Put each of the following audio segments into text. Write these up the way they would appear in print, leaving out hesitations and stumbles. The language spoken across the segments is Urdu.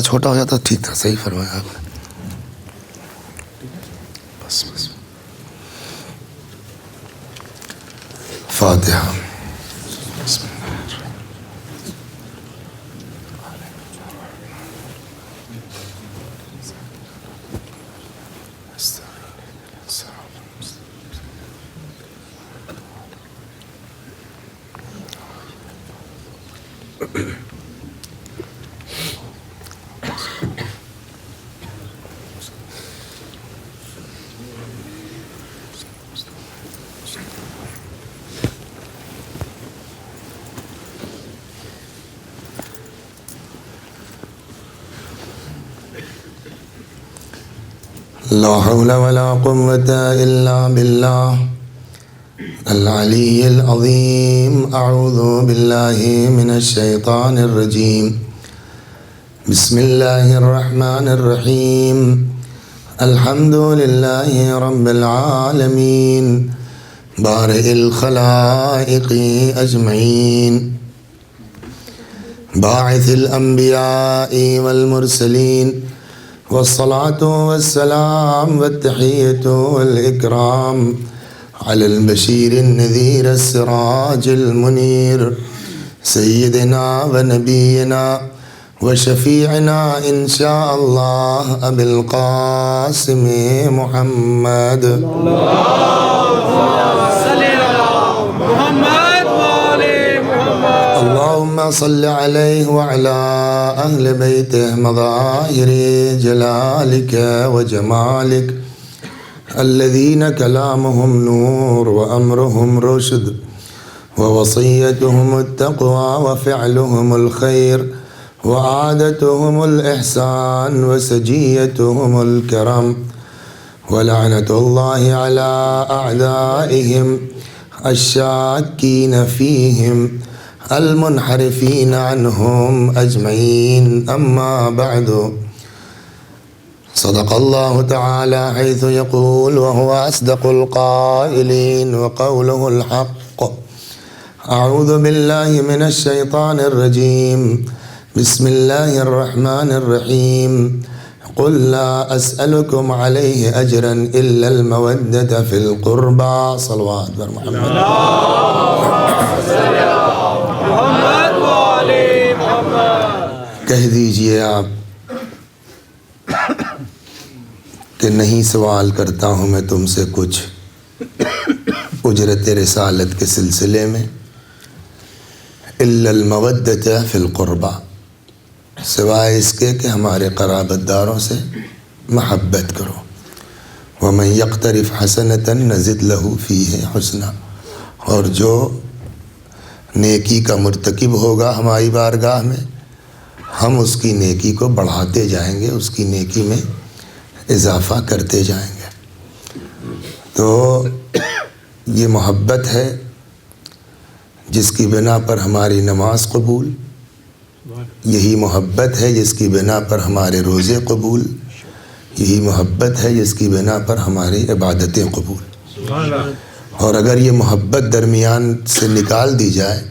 چھوٹا ہو جاتا ٹھیک تھا. صحیح فرمایا آپ نے. بس فاتحہ. لا حول ولا قوة إلا بالله العلي العظيم. أعوذ بالله من الشيطان الرجيم. بسم الله الرحمن الرحيم. الحمد لله رب العالمين بارئ الخلائق أجمعين باعث الأنبياء والمرسلين والصلاة والسلام والتحية والإكرام على البشير النذير السراج المنير سيدنا ونبينا وشفيعنا إن شاء الله أبي القاسم محمد. اللهم صل عليه وعلى أهل بيته مظاهر جلالك وجمالك الذين كلامهم نور وأمرهم رشد ووصيتهم التقوى وفعلهم الخير وعادتهم الإحسان وسجيتهم الكرم ولعنة الله على أعدائهم الشاكين فيهم المنحرفين عنهم أجمعين. أما بعد، صدق الله تعالى حيث يقول وهو أصدق القائلين وقوله الحق. أعوذ بالله من الشيطان الرجيم. بسم الله الرحمن الرحيم. قل لا أسألكم عليه أجرا إلا المودة في القربى. صلوات محمد. کہہ دیجئے آپ کہ نہیں سوال کرتا ہوں میں تم سے کچھ اجرت رسالت کے سلسلے میں الا المودۃ فی القربہ، سوائے اس کے کہ ہمارے قرابت داروں سے محبت کرو. ومن یقترف حسنۃ نزد لہ فیہ حسنا، اور جو نیکی کا مرتکب ہوگا ہماری بارگاہ میں ہم اس کی نیکی کو بڑھاتے جائیں گے، اس کی نیکی میں اضافہ کرتے جائیں گے. تو یہ محبت ہے جس کی بنا پر ہماری نماز قبول، یہی محبت ہے جس کی بنا پر ہمارے روزے قبول، یہی محبت ہے جس کی بنا پر ہماری عبادتیں قبول. اور اگر یہ محبت درمیان سے نکال دی جائے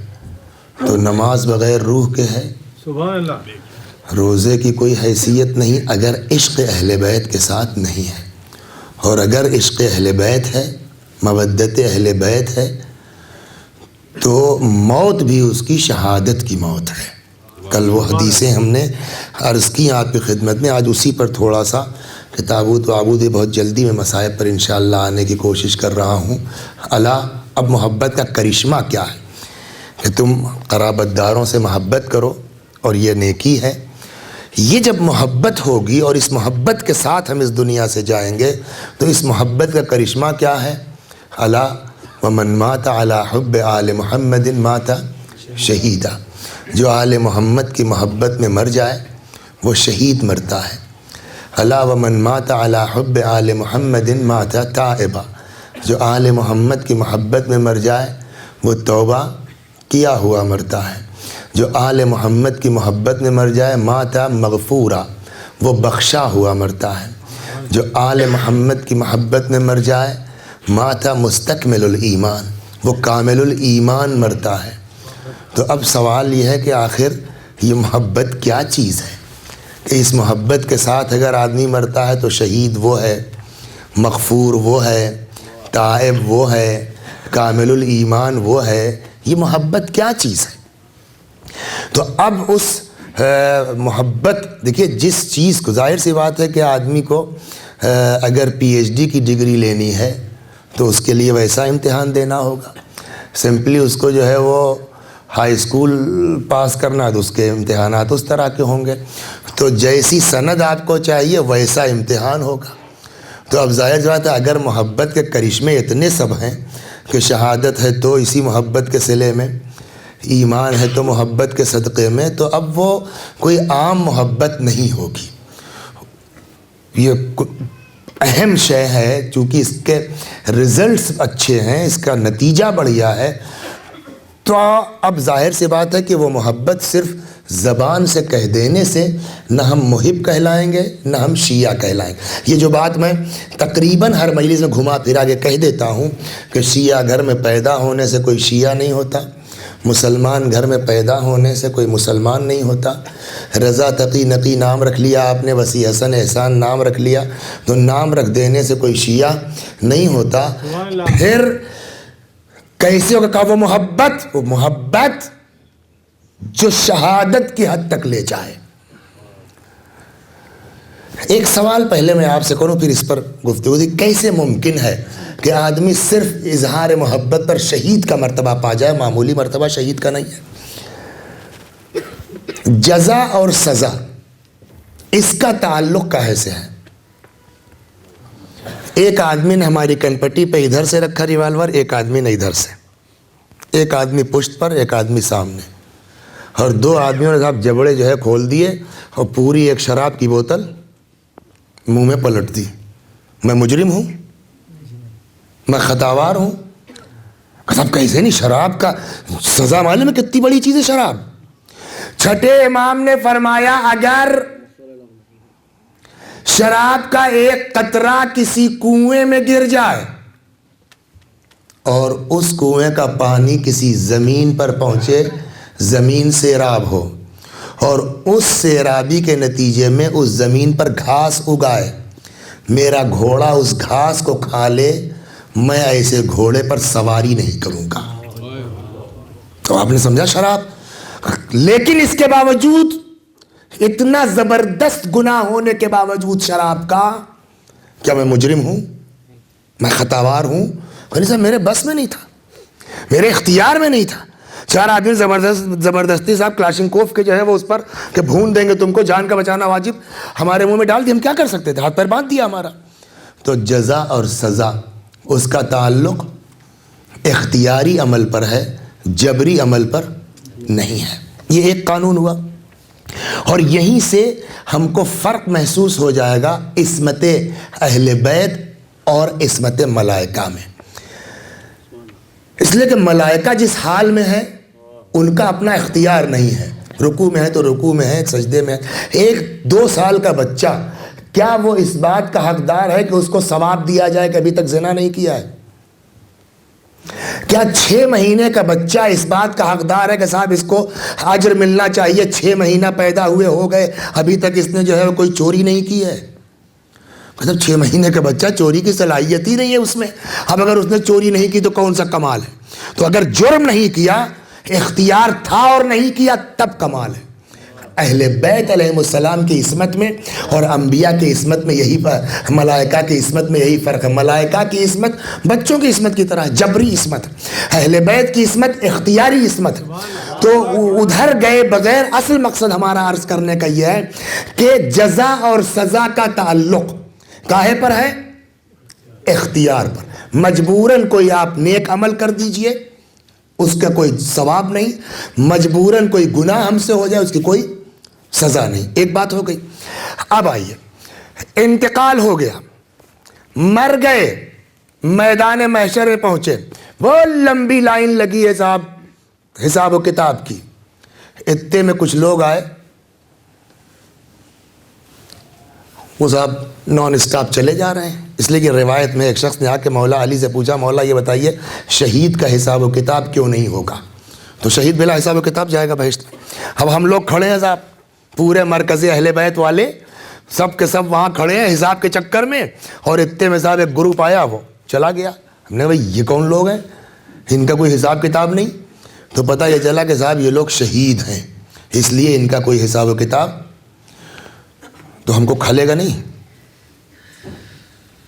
تو نماز بغیر روح کے ہے، روزے کی کوئی حیثیت نہیں اگر عشق اہل بیت کے ساتھ نہیں ہے. اور اگر عشق اہل بیت ہے، مودت اہل بیت ہے، تو موت بھی اس کی شہادت کی موت ہے. کل وہ حدیثیں ہم نے عرض کی آپ کی خدمت میں، آج اسی پر تھوڑا سا کتابوت وعبود بہت جلدی میں مسائب پر انشاءاللہ آنے کی کوشش کر رہا ہوں. اب محبت کا کرشمہ کیا ہے کہ تم قرابت داروں سے محبت کرو، اور یہ نیکی ہے. یہ جب محبت ہوگی اور اس محبت کے ساتھ ہم اس دنیا سے جائیں گے تو اس محبت کا کرشمہ کیا ہے؟ الا ومن مات علی حب آل محمد مات شہیدا، جو آل محمد کی محبت میں مر جائے وہ شہید مرتا ہے. الا ومن مات علی حب آل محمد مات تائبا، جو آل محمد کی محبت میں مر جائے وہ توبہ کیا ہوا مرتا ہے. جو آل محمد کی محبت میں مر جائے ماتا مغفورا، وہ بخشا ہوا مرتا ہے. جو آل محمد کی محبت میں مر جائے ماتا مستکمل الایمان، وہ کامل الایمان مرتا ہے. تو اب سوال یہ ہے کہ آخر یہ محبت کیا چیز ہے کہ اس محبت کے ساتھ اگر آدمی مرتا ہے تو شہید وہ ہے، مغفور وہ ہے، تائب وہ ہے، کامل الایمان وہ ہے۔ یہ محبت کیا چیز ہے؟ تو اب اس محبت، دیکھیے جس چیز کو، ظاہر سی بات ہے کہ آدمی کو اگر پی ایچ ڈی کی ڈگری لینی ہے تو اس کے لیے ویسا امتحان دینا ہوگا، سمپلی اس کو جو ہے وہ ہائی اسکول پاس کرنا تو اس کے امتحانات اس طرح کے ہوں گے، تو جیسی سند آپ کو چاہیے ویسا امتحان ہوگا۔ تو اب ظاہر سی بات ہے اگر محبت کے کرشمے اتنے سب ہیں کہ شہادت ہے تو اسی محبت کے صلے میں، ایمان ہے تو محبت کے صدقے میں، تو اب وہ کوئی عام محبت نہیں ہوگی۔ یہ اہم شے ہے، چونکہ اس کے رزلٹس اچھے ہیں، اس کا نتیجہ بڑھیا ہے، تو اب ظاہر سی بات ہے کہ وہ محبت صرف زبان سے کہہ دینے سے نہ ہم محب کہلائیں گے نہ ہم شیعہ کہلائیں گے۔ یہ جو بات میں تقریباً ہر مجلس میں گھما پھرا کے کہہ دیتا ہوں کہ شیعہ گھر میں پیدا ہونے سے کوئی شیعہ نہیں ہوتا، مسلمان گھر میں پیدا ہونے سے کوئی مسلمان نہیں ہوتا۔ رضا تقی نقی نام رکھ لیا آپ نے، وسیع حسن احسان نام رکھ لیا، تو نام رکھ دینے سے کوئی شیعہ نہیں ہوتا۔ پھر کیسے ہوگا؟ کہا وہ محبت جو شہادت کی حد تک لے جائے۔ ایک سوال پہلے میں آپ سے کروں پھر اس پر گفتگو دی، کیسے ممکن ہے کہ آدمی صرف اظہار محبت پر شہید کا مرتبہ پا جائے، معمولی مرتبہ شہید کا نہیں ہے؟ جزا اور سزا اس کا تعلق کہاں سے ہے؟ ایک آدمی نے ہماری کنپٹی پہ ادھر سے رکھا ریوالور، ایک آدمی نے ادھر سے، ایک آدمی پشت پر ایک آدمی سامنے، اور دو آدمیوں نے صاحب جبڑے جو ہے کھول دیے اور پوری ایک شراب کی بوتل منہ میں پلٹ دی۔ میں مجرم ہوں، میں خطاوار ہوں۔ صاحب کیسے نہیں؟ شراب کا سزا معلوم ہے کتنی بڑی چیز ہے شراب۔ چھٹے امام نے فرمایا اگر شراب کا ایک قطرہ کسی کنویں میں گر جائے اور اس کنویں کا پانی کسی زمین پر پہنچے، زمین سیراب ہو، اور اس سیرابی کے نتیجے میں اس زمین پر گھاس اگائے، میرا گھوڑا اس گھاس کو کھا لے، میں ایسے گھوڑے پر سواری نہیں کروں گا۔ تو آپ نے سمجھا شراب؟ لیکن اس کے باوجود، اتنا زبردست گناہ ہونے کے باوجود شراب کا، کیا میں مجرم ہوں؟ میں خطاوار ہوں؟ صاحب میرے بس میں نہیں تھا، میرے اختیار میں نہیں تھا۔ چار آدمی زبردستی صاحب کلاشنکوف کے جو ہے وہ اس پر کہ بھون دیں گے تم کو، جان کا بچانا واجب، ہمارے منہ میں ڈال دی، ہم کیا کر سکتے تھے؟ ہاتھ پیر باندھ دیا ہمارا۔ تو جزا اور سزا اس کا تعلق اختیاری عمل پر ہے، جبری عمل پر نہیں ہے۔ یہ ایک قانون ہوا، اور یہیں سے ہم کو فرق محسوس ہو جائے گا عصمت اہل بیت اور عصمت ملائکہ میں۔ اس لیے کہ ملائکہ جس حال میں ہے ان کا اپنا اختیار نہیں ہے، رکوع میں ہے تو رکوع میں ہے، سجدے میں ہے۔ ایک 2 سال کا بچہ، کیا وہ اس بات کا حقدار ہے کہ اس کو ثواب دیا جائے کہ ابھی تک زنا نہیں کیا ہے؟ کیا 6 مہینے کا بچہ اس بات کا حقدار ہے کہ صاحب اس کو اجر ملنا چاہیے، 6 مہینہ پیدا ہوئے ہو گئے ابھی تک اس نے جو ہے کوئی چوری نہیں کی ہے؟ مطلب 6 مہینے کا بچہ، چوری کی صلاحیت ہی نہیں ہے اس میں، اب اگر اس نے چوری نہیں کی تو کون سا کمال ہے؟ تو اگر جرم نہیں کیا، اختیار تھا اور نہیں کیا، تب کمال ہے۔ اہل بیت علیہ السلام کی عصمت میں اور انبیاء کی عصمت میں یہی ملائکہ کی عصمت میں یہی فرق ہے۔ ملائکہ کی عصمت بچوں کی عصمت کی طرح جبری عصمت، اہل بیت کی عصمت اختیاری عصمت۔ تو ادھر گئے بغیر، اصل مقصد ہمارا عرض کرنے کا یہ ہے کہ جزا اور سزا کا تعلق کاہے پر ہے؟ اختیار پر۔ مجبوراً کوئی آپ نیک عمل کر دیجئے، اس کا کوئی ثواب نہیں، مجبوراً کوئی گناہ ہم سے ہو جائے، اس کی کوئی سزا نہیں۔ ایک بات ہو گئی۔ اب آئیے، انتقال ہو گیا، مر گئے، میدان محشر میں پہنچے، وہ لمبی لائن لگی ہے صاحب حساب و کتاب کی۔ اتنے میں کچھ لوگ آئے، وہ صاحب نان اسٹاپ چلے جا رہے ہیں، اس لیے کہ روایت میں ایک شخص نے آ کے مولا علی سے پوچھا، مولا یہ بتائیے شہید کا حساب و کتاب کیوں نہیں ہوگا؟ تو شہید بلا حساب و کتاب جائے گا بہشت میں۔ اب ہم لوگ کھڑے ہیں صاحب پورے مرکز اہل بیت والے سب کے سب وہاں کھڑے ہیں حساب کے چکر میں، اور اتنے میں صاحب ایک گروپ آیا، وہ چلا گیا. ہم نے بھائی یہ کون لوگ ہیں، ان کا کوئی حساب کتاب نہیں. تو پتہ یہ چلا کہ صاحب یہ لوگ شہید ہیں، اس لیے ان کا کوئی حساب و کتاب. تو ہم کو کھلے گا نہیں.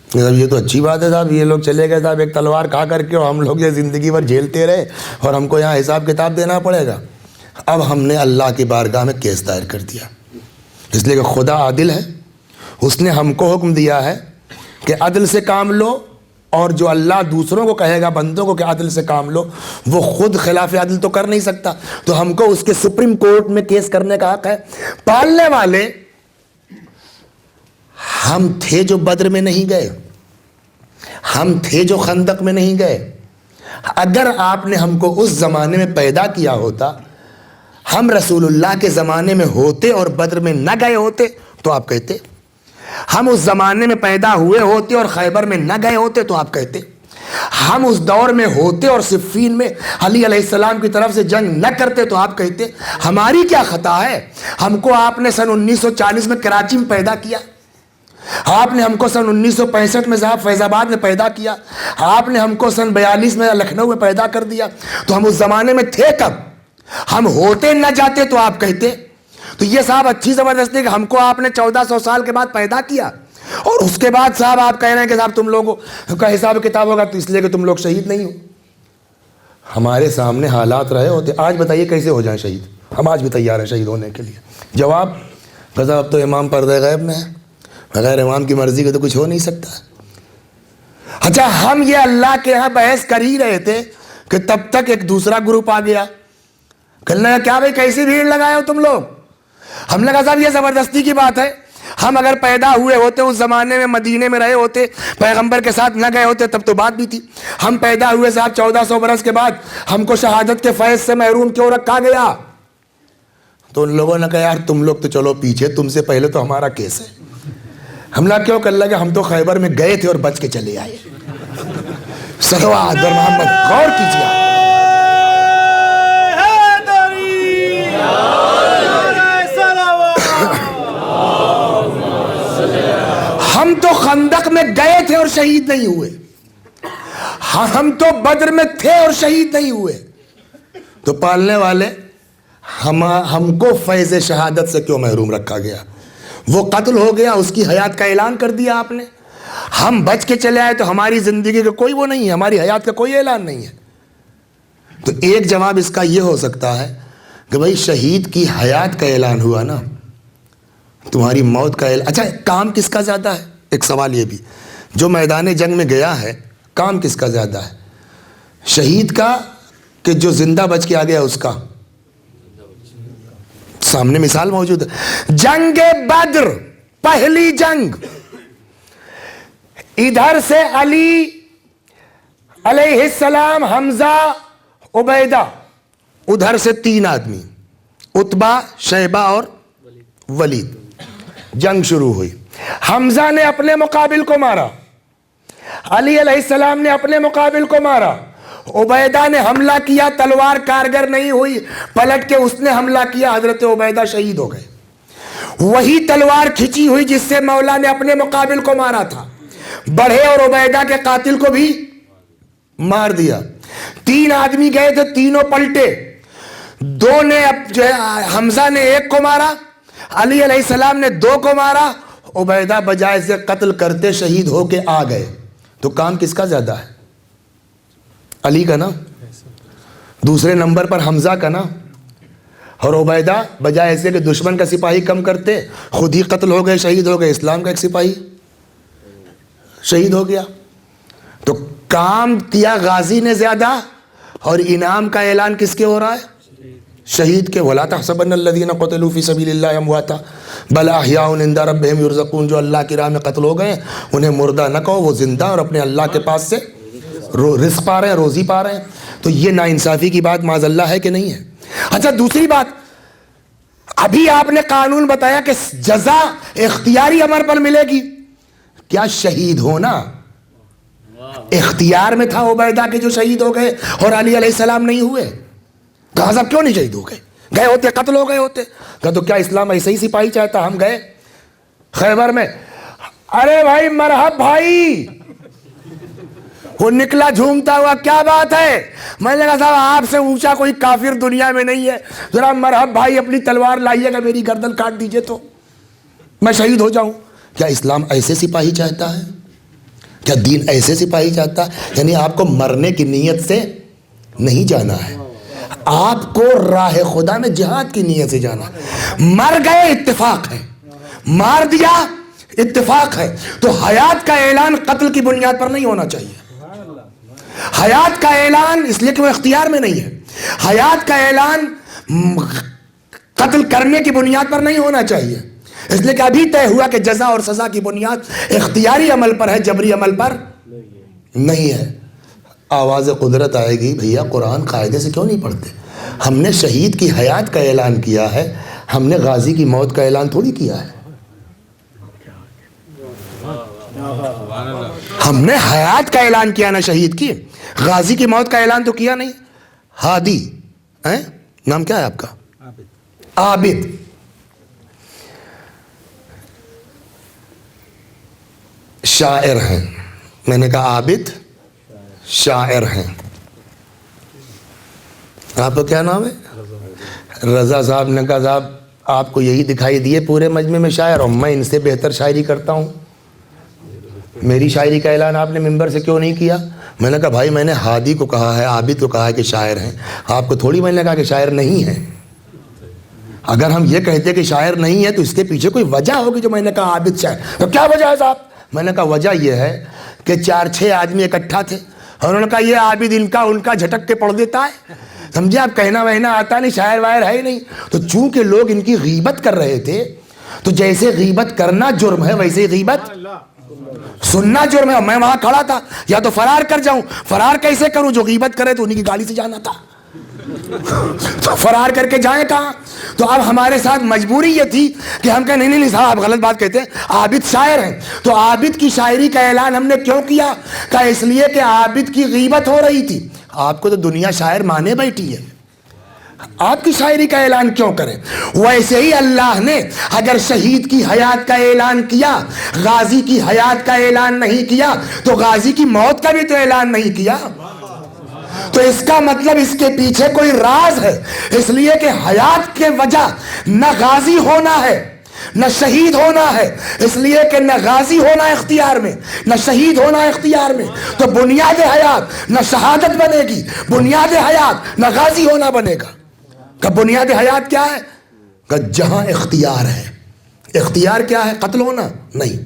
صاحب یہ تو اچھی بات ہے صاحب، یہ لوگ چلے گئے صاحب ایک تلوار کھا کر کے، اور ہم لوگ یہ زندگی بھر جھیلتے رہے اور ہم کو یہاں حساب کتاب دینا پڑے گا. اب ہم نے اللہ کی بارگاہ میں کیس دائر کر دیا، اس لیے کہ خدا عادل ہے. اس نے ہم کو حکم دیا ہے کہ عدل سے کام لو، اور جو اللہ دوسروں کو کہے گا بندوں کو کہ عدل سے کام لو، وہ خود خلاف عدل تو کر نہیں سکتا. تو ہم کو اس کے سپریم کورٹ میں کیس کرنے کا حق ہے. پالنے والے ہم تھے جو بدر میں نہیں گئے، ہم تھے جو خندق میں نہیں گئے. اگر آپ نے ہم کو اس زمانے میں پیدا کیا ہوتا، ہم رسول اللہ کے زمانے میں ہوتے اور بدر میں نہ گئے ہوتے تو آپ کہتے. ہم اس زمانے میں پیدا ہوئے ہوتے اور خیبر میں نہ گئے ہوتے تو آپ کہتے. ہم اس دور میں ہوتے اور صفین میں علی علیہ السلام کی طرف سے جنگ نہ کرتے تو آپ کہتے. ہماری کیا خطا ہے؟ ہم کو آپ نے سن 1940 میں کراچی میں پیدا کیا، آپ نے ہم کو سن 1965 میں صاحب فیض آباد میں پیدا کیا، آپ نے ہم کو سن 42 میں لکھنؤ میں پیدا کر دیا. تو ہم اس زمانے میں تھے کب؟ ہم ہوتے نہ جاتے تو آپ کہتے. تو یہ صاحب اچھی زبردستی کہ ہم کو آپ نے 1400 سال کے بعد پیدا کیا، اور اس کے بعد صاحب آپ کہہ رہے ہیں کہ صاحب تم لوگوں کا حساب کتاب ہوگا تو اس لیے کہ تم لوگ شہید نہیں ہو. ہمارے سامنے حالات رہے ہوتے. آج بتائیے کیسے ہو جائیں شہید؟ ہم آج بھی تیار ہیں شہید ہونے کے لیے. جواب کہ اب تو امام پردہ غیب میں ہے، بغیر امام کی مرضی کے تو کچھ ہو نہیں سکتا. اچھا ہم یہ اللہ کے ہاں بحث کر ہی رہے تھے کہ تب تک ایک دوسرا گروپ آ گیا. کہنے لگا کیا بھائی کیسی بھیڑ لگائے ہو تم لوگ؟ ہم نے کہا صاحب یہ زبردستی کی بات ہے. ہم اگر پیدا ہوئے ہوتے اس زمانے میں مدینے میں رہے ہوتے، پیغمبر کے ساتھ نہ گئے ہوتے تب تو بات بھی تھی. ہم پیدا ہوئے صاحب 1400 برس کے بعد، ہم کو شہادت کے فیض سے محروم کیوں رکھا گیا؟ تو ان لوگوں نے کہا یار تم لوگ تو چلو پیچھے، تم سے پہلے تو ہمارا کیس ہے. ہم نے کیوں کر لگے؟ ہم تو خیبر میں گئے تھے اور بچ کے چلے آئے. صلوات محمد. غور کیجیے، ہم تو خندق میں گئے تھے اور شہید نہیں ہوئے، ہم تو بدر میں تھے اور شہید نہیں ہوئے. تو پالنے والے ہم کو فیض شہادت سے کیوں محروم رکھا گیا؟ وہ قتل ہو گیا، اس کی حیات کا اعلان کر دیا آپ نے. ہم بچ کے چلے آئے تو ہماری زندگی کا کوئی وہ نہیں ہے، ہماری حیات کا کوئی اعلان نہیں ہے. تو ایک جواب اس کا یہ ہو سکتا ہے کہ بھائی شہید کی حیات کا اعلان ہوا نا، تمہاری موت کا اعلان. اچھا کام کس کا زیادہ ہے؟ ایک سوال یہ بھی، جو میدان جنگ میں گیا ہے کام کس کا زیادہ ہے؟ شہید کا کہ جو زندہ بچ کے آ گیا اس کا؟ سامنے مثال موجود ہے. جنگ بدر پہلی جنگ، ادھر سے علی علیہ السلام، حمزہ، عبیدہ، ادھر سے 3 آدمی، عتبہ، شیبہ اور ولید. جنگ شروع ہوئی. حمزہ نے اپنے مقابل کو مارا، علی علیہ السلام نے اپنے مقابل کو مارا، عبیدہ نے حملہ کیا، تلوار کارگر نہیں ہوئی، پلٹ کے اس نے حملہ کیا، حضرت عبیدہ شہید ہو گئے. وہی تلوار کھچی ہوئی جس سے مولا نے اپنے مقابل کو مارا تھا، بڑھے اور عبیدہ کے قاتل کو بھی مار دیا. 3 آدمی گئے تھے، تینوں پلٹے. 2 نے جو ہے حمزہ نے 1 کو مارا، علی علیہ السلام نے 2 کو مارا، عبیدہ بجائے سے قتل کرتے شہید ہو کے آ گئے. تو کام کس کا زیادہ ہے؟ علی کا نا. دوسرے نمبر پر حمزہ کا نا. اور عبیدہ بجائے ایسے کہ دشمن کا سپاہی کم کرتے خود ہی قتل ہو گئے، شہید ہو گئے. اسلام کا ایک سپاہی شہید ہو گیا. تو کام کیا غازی نے زیادہ، اور انعام کا اعلان کس کے ہو رہا ہے؟ شہید کے. وَلَا تَحْسَبَنَّ الَّذِينَ قُتِلُوا فِي سَبِيلِ اللَّهِ أَمْوَاتًا بَلْ أَحْيَاءٌ عِندَ رَبِّهِمْ يُرْزَقُونَ. جو اللہ کی راہ میں قتل ہو گئے انہیں مردہ نہ کہو، وہ زندہ اور اپنے اللہ کے پاس سے رزق پا رہے ہیں، روزی پا رہے ہیں. تو یہ ناانصافی کی بات معاذ اللہ ہے کہ نہیں ہے؟ اچھا دوسری بات، ابھی آپ نے قانون بتایا کہ جزا اختیاری امر پر ملے گی. کیا شہید ہونا اختیار میں تھا عبیدہ کے جو شہید ہو گئے اور علی علیہ السلام نہیں ہوئے؟ کہا صاحب کیوں نہیں شہید ہو گئے؟ گئے ہوتے قتل ہو گئے ہوتے. کہا تو کیا اسلام ایسے ہی سپاہی چاہتا؟ ہم گئے خیبر میں، ارے بھائی مرحب بھائی، وہ نکلا جھومتا ہوا، کیا بات ہے؟ میں نے کہا صاحب آپ سے اونچا کوئی کافر دنیا میں نہیں ہے، ذرا مرحب بھائی اپنی تلوار لائیے گا، میری گردن کاٹ دیجئے تو میں شہید ہو جاؤں. کیا اسلام ایسے سپاہی چاہتا ہے؟ کیا دین ایسے سپاہی چاہتا ہے؟ یعنی آپ کو مرنے کی نیت سے نہیں جانا ہے، آپ کو راہ خدا میں جہاد کی نیت سے جانا ہے. مر گئے اتفاق ہے، مار دیا اتفاق ہے. تو حیات کا اعلان قتل کی بنیاد پر نہیں ہونا چاہیے. حیات کا اعلان اس لیے کہ وہ اختیار میں نہیں ہے، حیات کا اعلان قتل کرنے کی بنیاد پر نہیں ہونا چاہیے، اس لیے کہ ابھی طے ہوا کہ جزا اور سزا کی بنیاد اختیاری عمل پر ہے، جبری عمل پر نہیں ہے. آواز قدرت آئے گی، بھیا قرآن قاعدے سے کیوں نہیں پڑھتے؟ ہم نے شہید کی حیات کا اعلان کیا ہے، ہم نے غازی کی موت کا اعلان تھوڑی کیا ہے. ہم نے حیات کا اعلان کیا نا شہید کی، غازی کی موت کا اعلان تو کیا نہیں. ہادی نام کیا ہے آپ کا؟ عابد. شاعر ہیں. میں نے کہا عابد شاعر ہیں. آپ کو کیا نام ہے؟ رضا صاحب نے کہا صاحب آپ کو یہی دکھائی دیے پورے مجمع میں شاعر، اور میں ان سے بہتر شاعری کرتا ہوں، میری شاعری کا اعلان آپ نے ممبر سے کیوں نہیں کیا؟ میں نے کہا بھائی میں نے ہادی کو کہا ہے، عابد کو کہا ہے کہ شاعر ہیں، آپ کو تھوڑی میں نے کہا کہ شاعر نہیں ہیں. اگر ہم یہ کہتے کہ شاعر نہیں ہے تو اس کے پیچھے کوئی وجہ ہوگی جو میں نے کہا عابد شاعر. تو کیا وجہ ہے صاحب؟ میں نے کہا وجہ یہ ہے کہ 4-6 آدمی اکٹھا تھے اور انہوں نے کہا یہ عابد ان کا جھٹک کے پڑھ دیتا ہے، سمجھے آپ، کہنا وہنا آتا نہیں، شاعر واعر ہے ہی نہیں. تو چونکہ لوگ ان کی غیبت کر رہے تھے، تو جیسے غیبت کرنا جرم ہے ویسے ہی غیبت سننا جرم ہے. میں وہاں کھڑا تھا، یا تو فرار کر جاؤں، فرار کیسے کروں؟ جو غیبت کرے تو انہی کی گالی سے جانا تھا، تو فرار کر کے جائیں کہاں؟ تو اب ہمارے ساتھ مجبوری یہ تھی کہ ہم کہیں نہیں صاحب آپ غلط بات کہتے ہیں، عابد شاعر ہیں. تو عابد کی شاعری کا اعلان ہم نے کیوں کیا؟ کہ اس لیے کہ عابد کی غیبت ہو رہی تھی. آپ کو تو دنیا شاعر مانے بیٹھی ہے، آپ کی شاعری کا اعلان کیوں کریں؟ ویسے ہی اللہ نے اگر شہید کی حیات کا اعلان کیا، غازی کی حیات کا اعلان نہیں کیا، تو غازی کی موت کا بھی تو اعلان نہیں کیا. تو اس کا مطلب اس کے پیچھے کوئی راز ہے، اس لیے کہ حیات کے وجہ نہ غازی ہونا ہے نہ شہید ہونا ہے، اس لیے کہ نہ غازی ہونا اختیار میں نہ شہید ہونا اختیار میں. تو بنیاد حیات نہ شہادت بنے گی، بنیاد حیات نہ غازی ہونا بنے گا. کہ بنیاد حیات کیا ہے؟ کہ جہاں اختیار ہے. اختیار کیا ہے؟ قتل ہونا نہیں.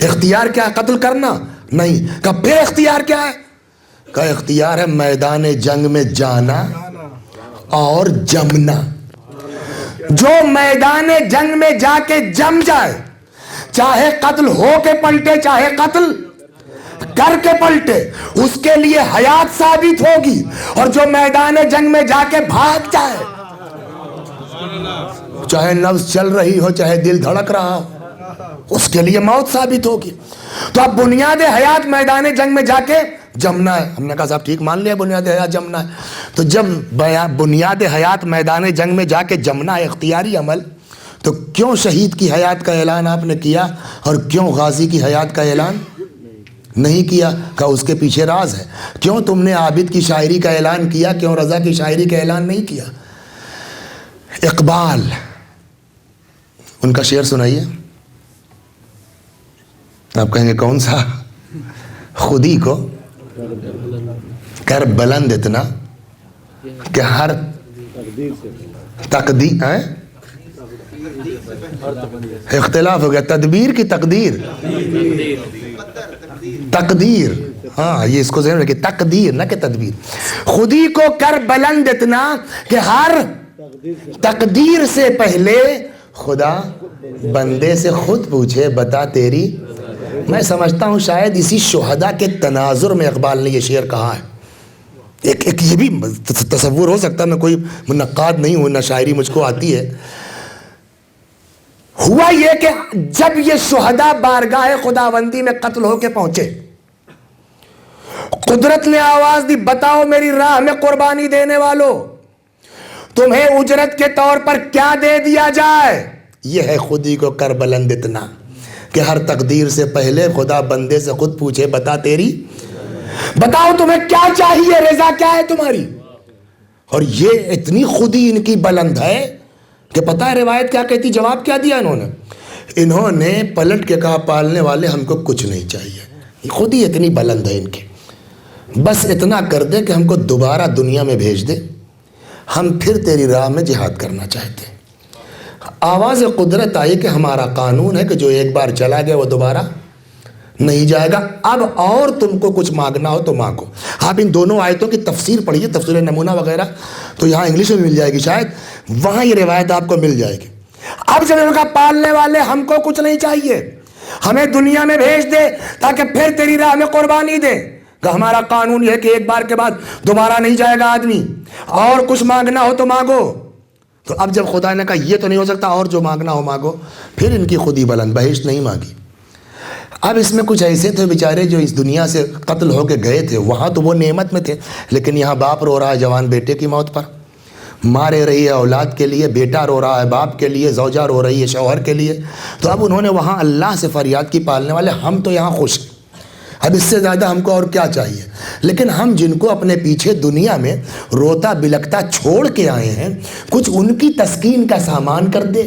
اختیار کیا ہے؟ قتل کرنا نہیں. کہ بے اختیار کیا ہے؟ کہ اختیار ہے میدان جنگ میں جانا اور جمنا. جو میدان جنگ میں جا کے جم جائے، چاہے قتل ہو کے پلٹے چاہے قتل کر کے پلٹے، اس کے لیے حیات ثابت ہوگی. اور جو میدان جنگ میں جا کے بھاگ جائے، چاہے نفس چل رہی ہو چاہے دل دھڑک رہا ہو، اس کے لیے موت ثابت ہوگی. تو اب بنیاد حیات میدان جنگ میں جا کے جمنا ہے. ہم نے کہا صاحب ٹھیک مان لیا بنیاد حیات جمنا ہے. تو جب بنیاد حیات میدان جنگ میں جا کے جمنا ہے اختیاری عمل، تو کیوں شہید کی حیات کا اعلان آپ نے کیا اور کیوں غازی کی حیات کا اعلان نہیں کیا؟ کہ اس کے پیچھے راز ہے. کیوں تم نے عابد کی شاعری کا اعلان کیا، کیوں رضا کی شاعری کا اعلان نہیں کیا؟ اقبال ان کا شعر سنائیے. آپ کہیں گے کون سا؟ خودی کو کر بلند اتنا کہ ہر تقدیر اختلاف ہو گیا، تدبیر کی تقدیر، تقدیر، ہاں یہ اس کو ذہن رکھیں، تقدیر نہ کہ تدبیر. خودی کو کر بلند اتنا کہ ہر تقدیر سے پہلے خدا بندے سے خود پوچھے بتا تیری. میں سمجھتا ہوں شاید اسی شہداء کے تناظر میں اقبال نے یہ شعر کہا ہے. ایک یہ بھی تصور ہو سکتا ہے، میں کوئی نقاد نہیں ہوں، نہ شاعری مجھ کو آتی ہے. ہوا یہ کہ جب یہ شہداء بارگاہ خداوندی میں قتل ہو کے پہنچے، قدرت نے آواز دی بتاؤ میری راہ میں قربانی دینے والوں. تمہیں اجرت کے طور پر کیا دے دیا جائے؟ یہ ہے خودی کو کر بلند اتنا کہ ہر تقدیر سے پہلے خدا بندے سے خود پوچھے بتا تیری، بتاؤ تمہیں کیا چاہیے، رضا کیا ہے تمہاری؟ اور یہ اتنی خودی ان کی بلند ہے کہ پتہ ہے روایت کیا کہتی، جواب کیا دیا انہوں نے پلٹ کے کہا پالنے والے ہم کو کچھ نہیں چاہیے۔ خودی اتنی بلند ہے ان کی، بس اتنا کر دے کہ ہم کو دوبارہ دنیا میں بھیج دے، ہم پھر تیری راہ میں جہاد کرنا چاہتے ہیں۔ آواز قدرت آئی کہ ہمارا قانون ہے کہ جو ایک بار چلا گیا وہ دوبارہ نہیں جائے گا، اب اور تم کو کچھ مانگنا ہو تو مانگو۔ آپ ان دونوں آیتوں کی تفسیر پڑھیے، تفسیر نمونہ وغیرہ تو یہاں انگلش میں مل جائے گی، شاید وہاں یہ روایت آپ کو مل جائے گی۔ اب جب ان کا پالنے والے ہم کو کچھ نہیں چاہیے، ہمیں دنیا میں بھیج دے تاکہ پھر تیری راہ میں قربانی دے، کہ ہمارا قانون یہ ہے کہ ایک بار کے بعد دوبارہ نہیں جائے گا آدمی، اور کچھ مانگنا ہو تو مانگو۔ تو اب جب خدا نے کہا یہ تو نہیں ہو سکتا، اور جو مانگنا ہو مانگو، پھر ان کی خودی بلند، بہشت نہیں مانگی۔ اب اس میں کچھ ایسے تھے بیچارے جو اس دنیا سے قتل ہو کے گئے تھے، وہاں تو وہ نعمت میں تھے، لیکن یہاں باپ رو رہا ہے جوان بیٹے کی موت پر، ماں رہ رہی ہے اولاد کے لیے، بیٹا رو رہا ہے باپ کے لیے، زوجہ رو رہی ہے شوہر کے لیے۔ تو اب انہوں نے وہاں اللہ سے فریاد کی، پالنے والے ہم تو یہاں خوش ہیں، اب اس سے زیادہ ہم کو اور کیا چاہیے؟ لیکن ہم جن کو اپنے پیچھے دنیا میں روتا بلکتا چھوڑ کے آئے ہیں، کچھ ان کی تسکین کا سامان کر دے۔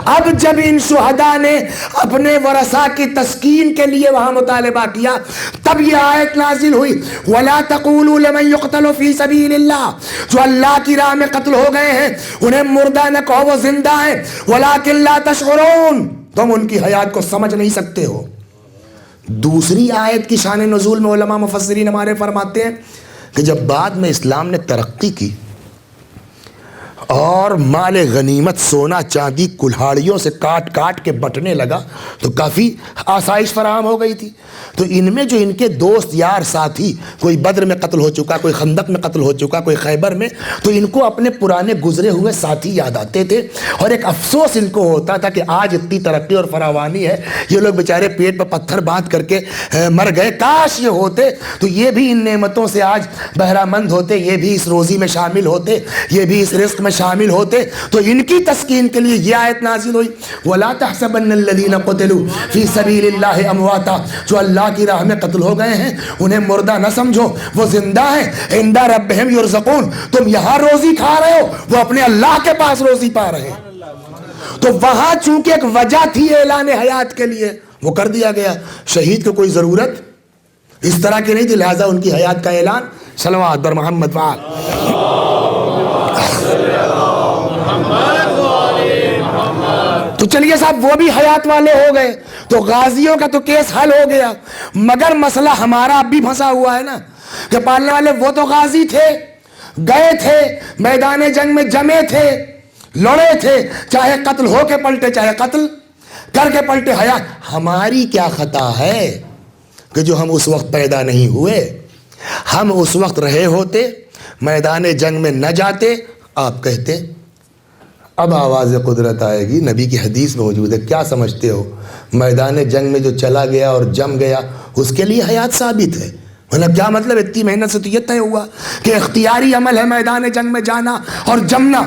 اب جب ان شہداء نے اپنے ورثاء کی تسکین کے لیے وہاں مطالبہ کیا، تب یہ آیت نازل ہوئی، وَلَا تَقُولُوا لَمَنْ يُقْتَلُ فِي سَبِيلِ اللَّهِ، جو اللہ کی راہ میں قتل ہو گئے ہیں انہیں مردہ نہ کہو، وہ زندہ ہیں، وَلَٰكِن لَا تَشْعُرُونَ، تم ان کی حیات کو سمجھ نہیں سکتے ہو۔ دوسری آیت کی شان نزول میں علماء مفسرین ہمارے فرماتے ہیں کہ جب بعد میں اسلام نے ترقی کی اور مال غنیمت سونا چاندی کلہاڑیوں سے کاٹ کاٹ کے بٹنے لگا تو کافی آسائش فراہم ہو گئی تھی، تو ان میں جو ان کے دوست یار ساتھی، کوئی بدر میں قتل ہو چکا، کوئی خندق میں قتل ہو چکا، کوئی خیبر میں، تو ان کو اپنے پرانے گزرے ہوئے ساتھی یاد آتے تھے، اور ایک افسوس ان کو ہوتا تھا کہ آج اتنی ترقی اور فراوانی ہے، یہ لوگ بیچارے پیٹ پر پتھر باندھ کر کے مر گئے، کاش یہ ہوتے تو یہ بھی ان نعمتوں سے آج بہرہ مند ہوتے، یہ بھی اس روزی میں شامل ہوتے، یہ بھی اس رزق میں شامل ہوتے۔ تو ان کی تسکین کے لیے یہ آیت نازل ہوئی، وَلَا تَحْسَبَنَّ الَّذِينَ قُتِلُوا فِي سَبِيلِ اللَّهِ أَمْوَاتًا، جو اللہ کی راہ میں قتل ہو گئے ہیں انہیں مردہ نہ سمجھو، وہ زندہ ہیں، عِندَ رَبِّهِمْ يُرْزَقُونَ، تم یہاں روزی کھا رہے ہو، وہ اپنے اللہ کے پاس روزی پا رہے ہیں۔ تو وہاں چونکہ ایک وجہ تھی اعلان حیات کے لیے، وہ کر دیا گیا۔ شہید کو کوئی ضرورت اس طرح کی نہیں تھی، لہٰذا ان کی حیات کا اعلان، صلوات بر محمد وآل۔ تو چلیے صاحب وہ بھی حیات والے ہو گئے، تو غازیوں کا تو کیس حل ہو گیا، مگر مسئلہ ہمارا اب بھی پھنسا ہوا ہے نا، کہ پالنے والے وہ تو غازی تھے، گئے تھے میدان جنگ میں، جمے تھے، لڑے تھے، چاہے قتل ہو کے پلٹے چاہے قتل کر کے پلٹے۔ حیات ہماری کیا خطا ہے کہ جو ہم اس وقت پیدا نہیں ہوئے؟ ہم اس وقت رہے ہوتے، میدان جنگ میں نہ جاتے، آپ کہتے اب آواز قدرت آئے گی، نبی کی حدیث میں موجود ہے، کیا سمجھتے ہو میدان جنگ میں جو چلا گیا اور جم گیا اس کے لیے حیات ثابت ہے؟ مطلب کیا مطلب؟ اتنی محنت سے تو یہ طے ہوا کہ اختیاری عمل ہے میدان جنگ میں جانا اور جمنا،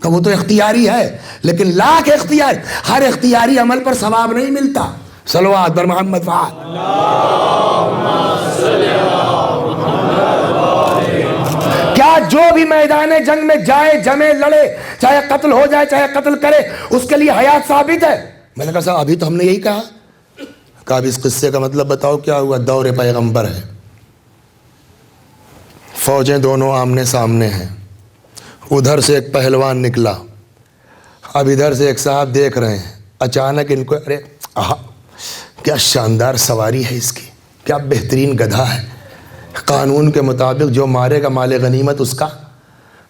کہ وہ تو اختیاری ہے، لیکن لاکھ اختیار، ہر اختیاری عمل پر ثواب نہیں ملتا۔ صلوات بر محمد فعال۔ کیا جو بھی میدان جنگ میں جائے، جمے، لڑے، چاہے قتل ہو جائے چاہے قتل کرے، اس کے لیے حیات ثابت ہے؟ میں نے کہا صاحب ابھی تو ہم نے یہی کہا۔ کہا اب اس قصے کا مطلب بتاؤ کیا ہوا؟ دور پیغمبر ہے، فوجیں دونوں آمنے سامنے ہیں، ادھر سے ایک پہلوان نکلا، اب ادھر سے ایک صاحب دیکھ رہے ہیں، اچانک ان کو ارے کیا شاندار سواری ہے اس کی، کیا بہترین گدھا ہے، قانون کے مطابق جو مارے گا مال غنیمت اس کا۔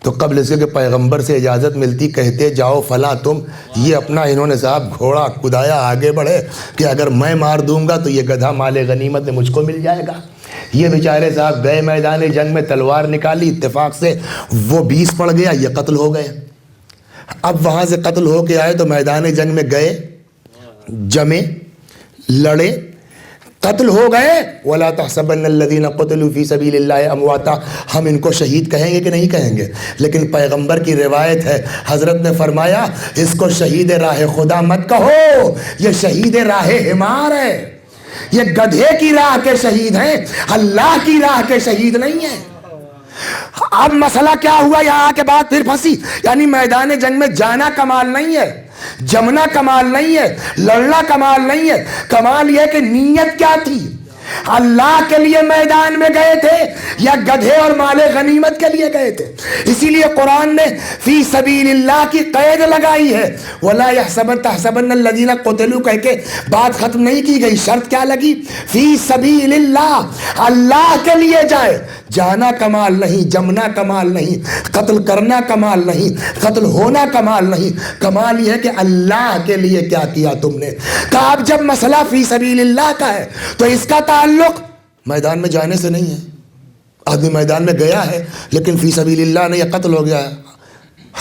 تو قبل اس کے کہ پیغمبر سے اجازت ملتی، کہتے جاؤ فلاں تم، یہ اپنا انہوں نے صاحب گھوڑا کدایا آگے بڑھے کہ اگر میں مار دوں گا تو یہ گدھا مال غنیمت میں مجھ کو مل جائے گا۔ یہ بیچارے صاحب گئے میدان جنگ میں، تلوار نکالی، اتفاق سے وہ 20 پڑ گیا، یہ قتل ہو گئے۔ اب وہاں سے قتل ہو کے آئے تو میدان جنگ میں گئے، جمے، لڑے، قتل ہو گئے وَلَا تَحْسَبَنَّ الَّذِينَ قُتِلُوا فِي سَبِيلِ اللَّهِ أَمْوَاتًا، ہم ان کو شہید کہیں گے کہ نہیں کہیں گے؟ لیکن پیغمبر کی روایت ہے، حضرت نے فرمایا اس کو شہید راہ خدا مت کہو، یہ شہید راہ حمار ہے، یہ گدھے کی راہ کے شہید ہیں، اللہ کی راہ کے شہید نہیں ہیں۔ اب مسئلہ کیا ہوا یہاں کے بعد پھر پھنسی، یعنی میدان جنگ میں جانا کمال نہیں ہے، جمنا کمال نہیں ہے، لڑنا کمال نہیں ہے، کمال یہ کہ نیت کیا تھی، اللہ کے لیے میدان میں گئے تھے یا گدھے اور مال غنیمت کے لیے گئے تھے؟ اسی لیے قرآن نے فی سبیل اللہ کی قید لگائی ہے، وَلَا تَحْسَبَنَّ الَّذِينَ قُتِلُوا کہہ کے بات ختم نہیں کی گئی، شرط کیا لگی؟ فی سبیل اللہ، اللہ کے لیے جائے، جانا کمال نہیں، جمنا کمال نہیں، قتل کرنا کمال نہیں، قتل ہونا کمال نہیں، کمال یہ ہے کہ اللہ کے لیے کیا کیا تم نے۔ کہا اب جب مسئلہ فی سبیل اللہ کا ہے تو اس کا تعلق میدان میں جانے سے نہیں ہے۔ آدمی میدان میں گیا ہے لیکن فی سبیل اللہ نہیں، قتل ہو گیا ہے،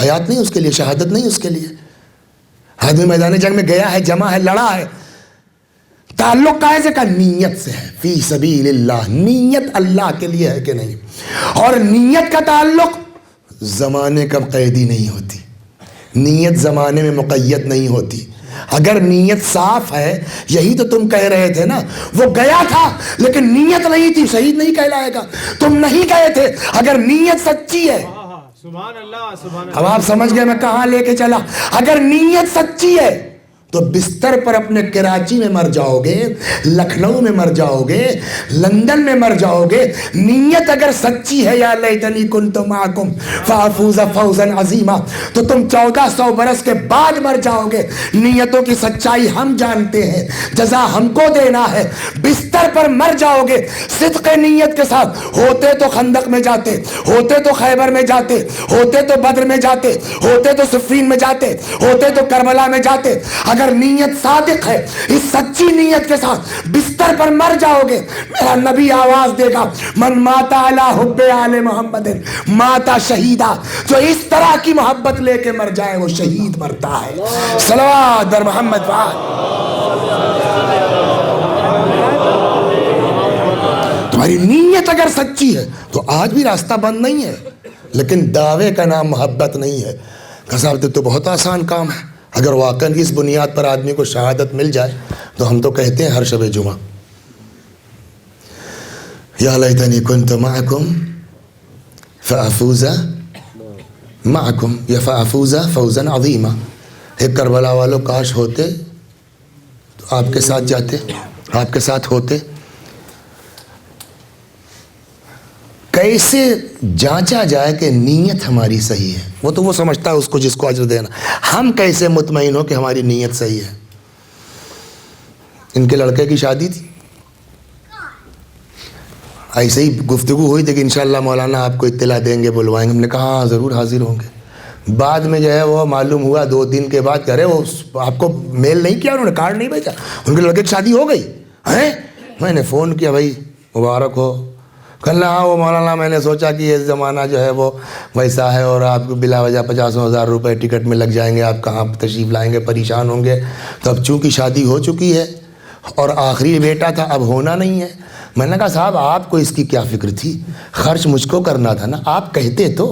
حیات نہیں اس کے لیے، شہادت نہیں اس کے لیے۔ آدمی میدان جنگ میں گیا ہے، جمع ہے، لڑا ہے، تعلق کیسے کا؟ نیت سے ہے، فی سبیل اللہ، نیت اللہ کے لیے ہے کہ نہیں؟ اور نیت کا تعلق زمانے کا قیدی نہیں ہوتی، نیت زمانے میں مقید نہیں ہوتی۔ اگر نیت صاف ہے، یہی تو تم کہہ رہے تھے نا، وہ گیا تھا لیکن نیت نہیں تھی، شہید نہیں کہلائے گا۔ تم نہیں گئے تھے، اگر نیت سچی ہے، سبحان اللہ، سبحان اللہ۔ اب آپ سمجھ گئے میں کہاں لے کے چلا؟ اگر نیت سچی ہے تو بستر پر اپنے کراچی میں مر جاؤ گے، لکھنؤ میں مر جاؤ گے، لندن میں مر جاؤ گے، نیت اگر سچی ہے یا لیتنی کنت معکم فافوز فوزا عظیما، تو تم 1400 برس کے بعد مر جاؤ گے۔ نیتوں کی سچائی ہم جانتے ہیں، جزا ہم کو دینا ہے۔ بستر پر مر جاؤ گے صدق نیت کے ساتھ، ہوتے تو خندق میں جاتے، ہوتے تو خیبر میں جاتے، ہوتے تو بدر میں جاتے، ہوتے تو صفین میں جاتے، ہوتے تو کربلا میں جاتے۔ اگر نیت صادق ہے، اس سچی نیت کے ساتھ بستر پر مر جاؤ گے، میرا نبی آواز دے گا من مات علی حب آل محمد مات شہیدہ، جو اس طرح کی محبت لے کے مر جائے وہ شہید مرتا ہے۔ صلوات بر محمد وآل۔ تمہاری نیت اگر سچی ہے تو آج بھی راستہ بند نہیں ہے، لیکن دعوے کا نام محبت نہیں ہے۔ صاحب تو بہت آسان کام ہے، اگر واقعاً اس بنیاد پر آدمی کو شہادت مل جائے تو ہم تو کہتے ہیں ہر شب جمعہ یا لیتنی کنت معکم فافوز معکم یا فافوز فوزا عظیما۔ ایک کربلا والوں کاش ہوتے تو آپ کے ساتھ جاتے، آپ کے ساتھ ہوتے۔ کیسے جانچا جائے کہ نیت ہماری صحیح ہے؟ وہ تو وہ سمجھتا ہے اس کو جس کو اجر دینا، ہم کیسے مطمئن ہو کہ ہماری نیت صحیح ہے؟ ان کے لڑکے کی شادی تھی، ایسے ہی گفتگو ہوئی تھی کہ انشاءاللہ مولانا آپ کو اطلاع دیں گے، بلوائیں گے۔ ہم نے کہا ہاں ضرور حاضر ہوں گے۔ بعد میں جو ہے وہ معلوم ہوا 2 دن کے بعد، کہہ رہے وہ آپ کو میل نہیں کیا، انہوں نے کارڈ نہیں بھیجا، ان کے لڑکے کی شادی ہو گئی ہیں۔ میں نے فون کیا، بھائی مبارک ہو۔ کہنا ہاں وہ مولانا میں نے سوچا کہ یہ زمانہ جو ہے وہ ویسا ہے اور آپ کو بلا وجہ 50,000 روپے ٹکٹ میں لگ جائیں گے، آپ کہاں تشریف لائیں گے، پریشان ہوں گے۔ تو اب چونکہ شادی ہو چکی ہے اور آخری بیٹا تھا، اب ہونا نہیں ہے۔ میں نے کہا صاحب آپ کو اس کی کیا فکر تھی، خرچ مجھ کو کرنا تھا نا، آپ کہتے تو،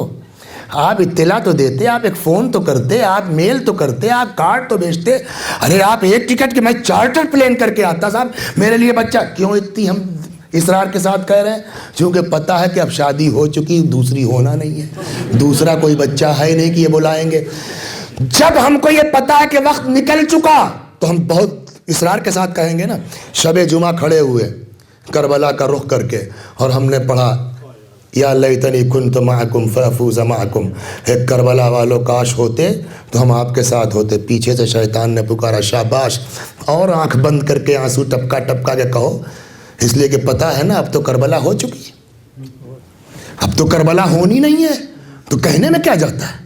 آپ اطلاع تو دیتے، آپ ایک فون تو کرتے، آپ میل تو کرتے، آپ کارڈ تو بھیجتے۔ ارے آپ ایک ٹکٹ کے میں چارٹر پلین کر کے آتا صاحب میرے لیے بچہ۔ کیوں اتنی ہم اصرار کے ساتھ کہہ رہے ہیں؟ چونکہ پتہ ہے کہ اب شادی ہو چکی، دوسری ہونا نہیں ہے، دوسرا کوئی بچہ ہے ہی نہیں کہ یہ بلائیں گے۔ جب ہم کو یہ پتہ ہے کہ وقت نکل چکا تو ہم بہت اصرار کے ساتھ کہیں گے نا۔ شب جمعہ کھڑے ہوئے کربلا کا رخ کر کے اور ہم نے پڑھا یا لیتنی کنت معکم فافوز معکم، ایک کربلا والوں کاش ہوتے تو ہم آپ کے ساتھ ہوتے۔ پیچھے سے شیطان نے پکارا شاباش، اور آنکھ بند کر کے آنسو ٹپکا ٹپکا کے کہو، اس لیے کہ پتہ ہے نا اب تو کربلا ہو چکی ہے، اب تو کربلا ہونی نہیں ہے، تو کہنے میں کیا جاتا ہے،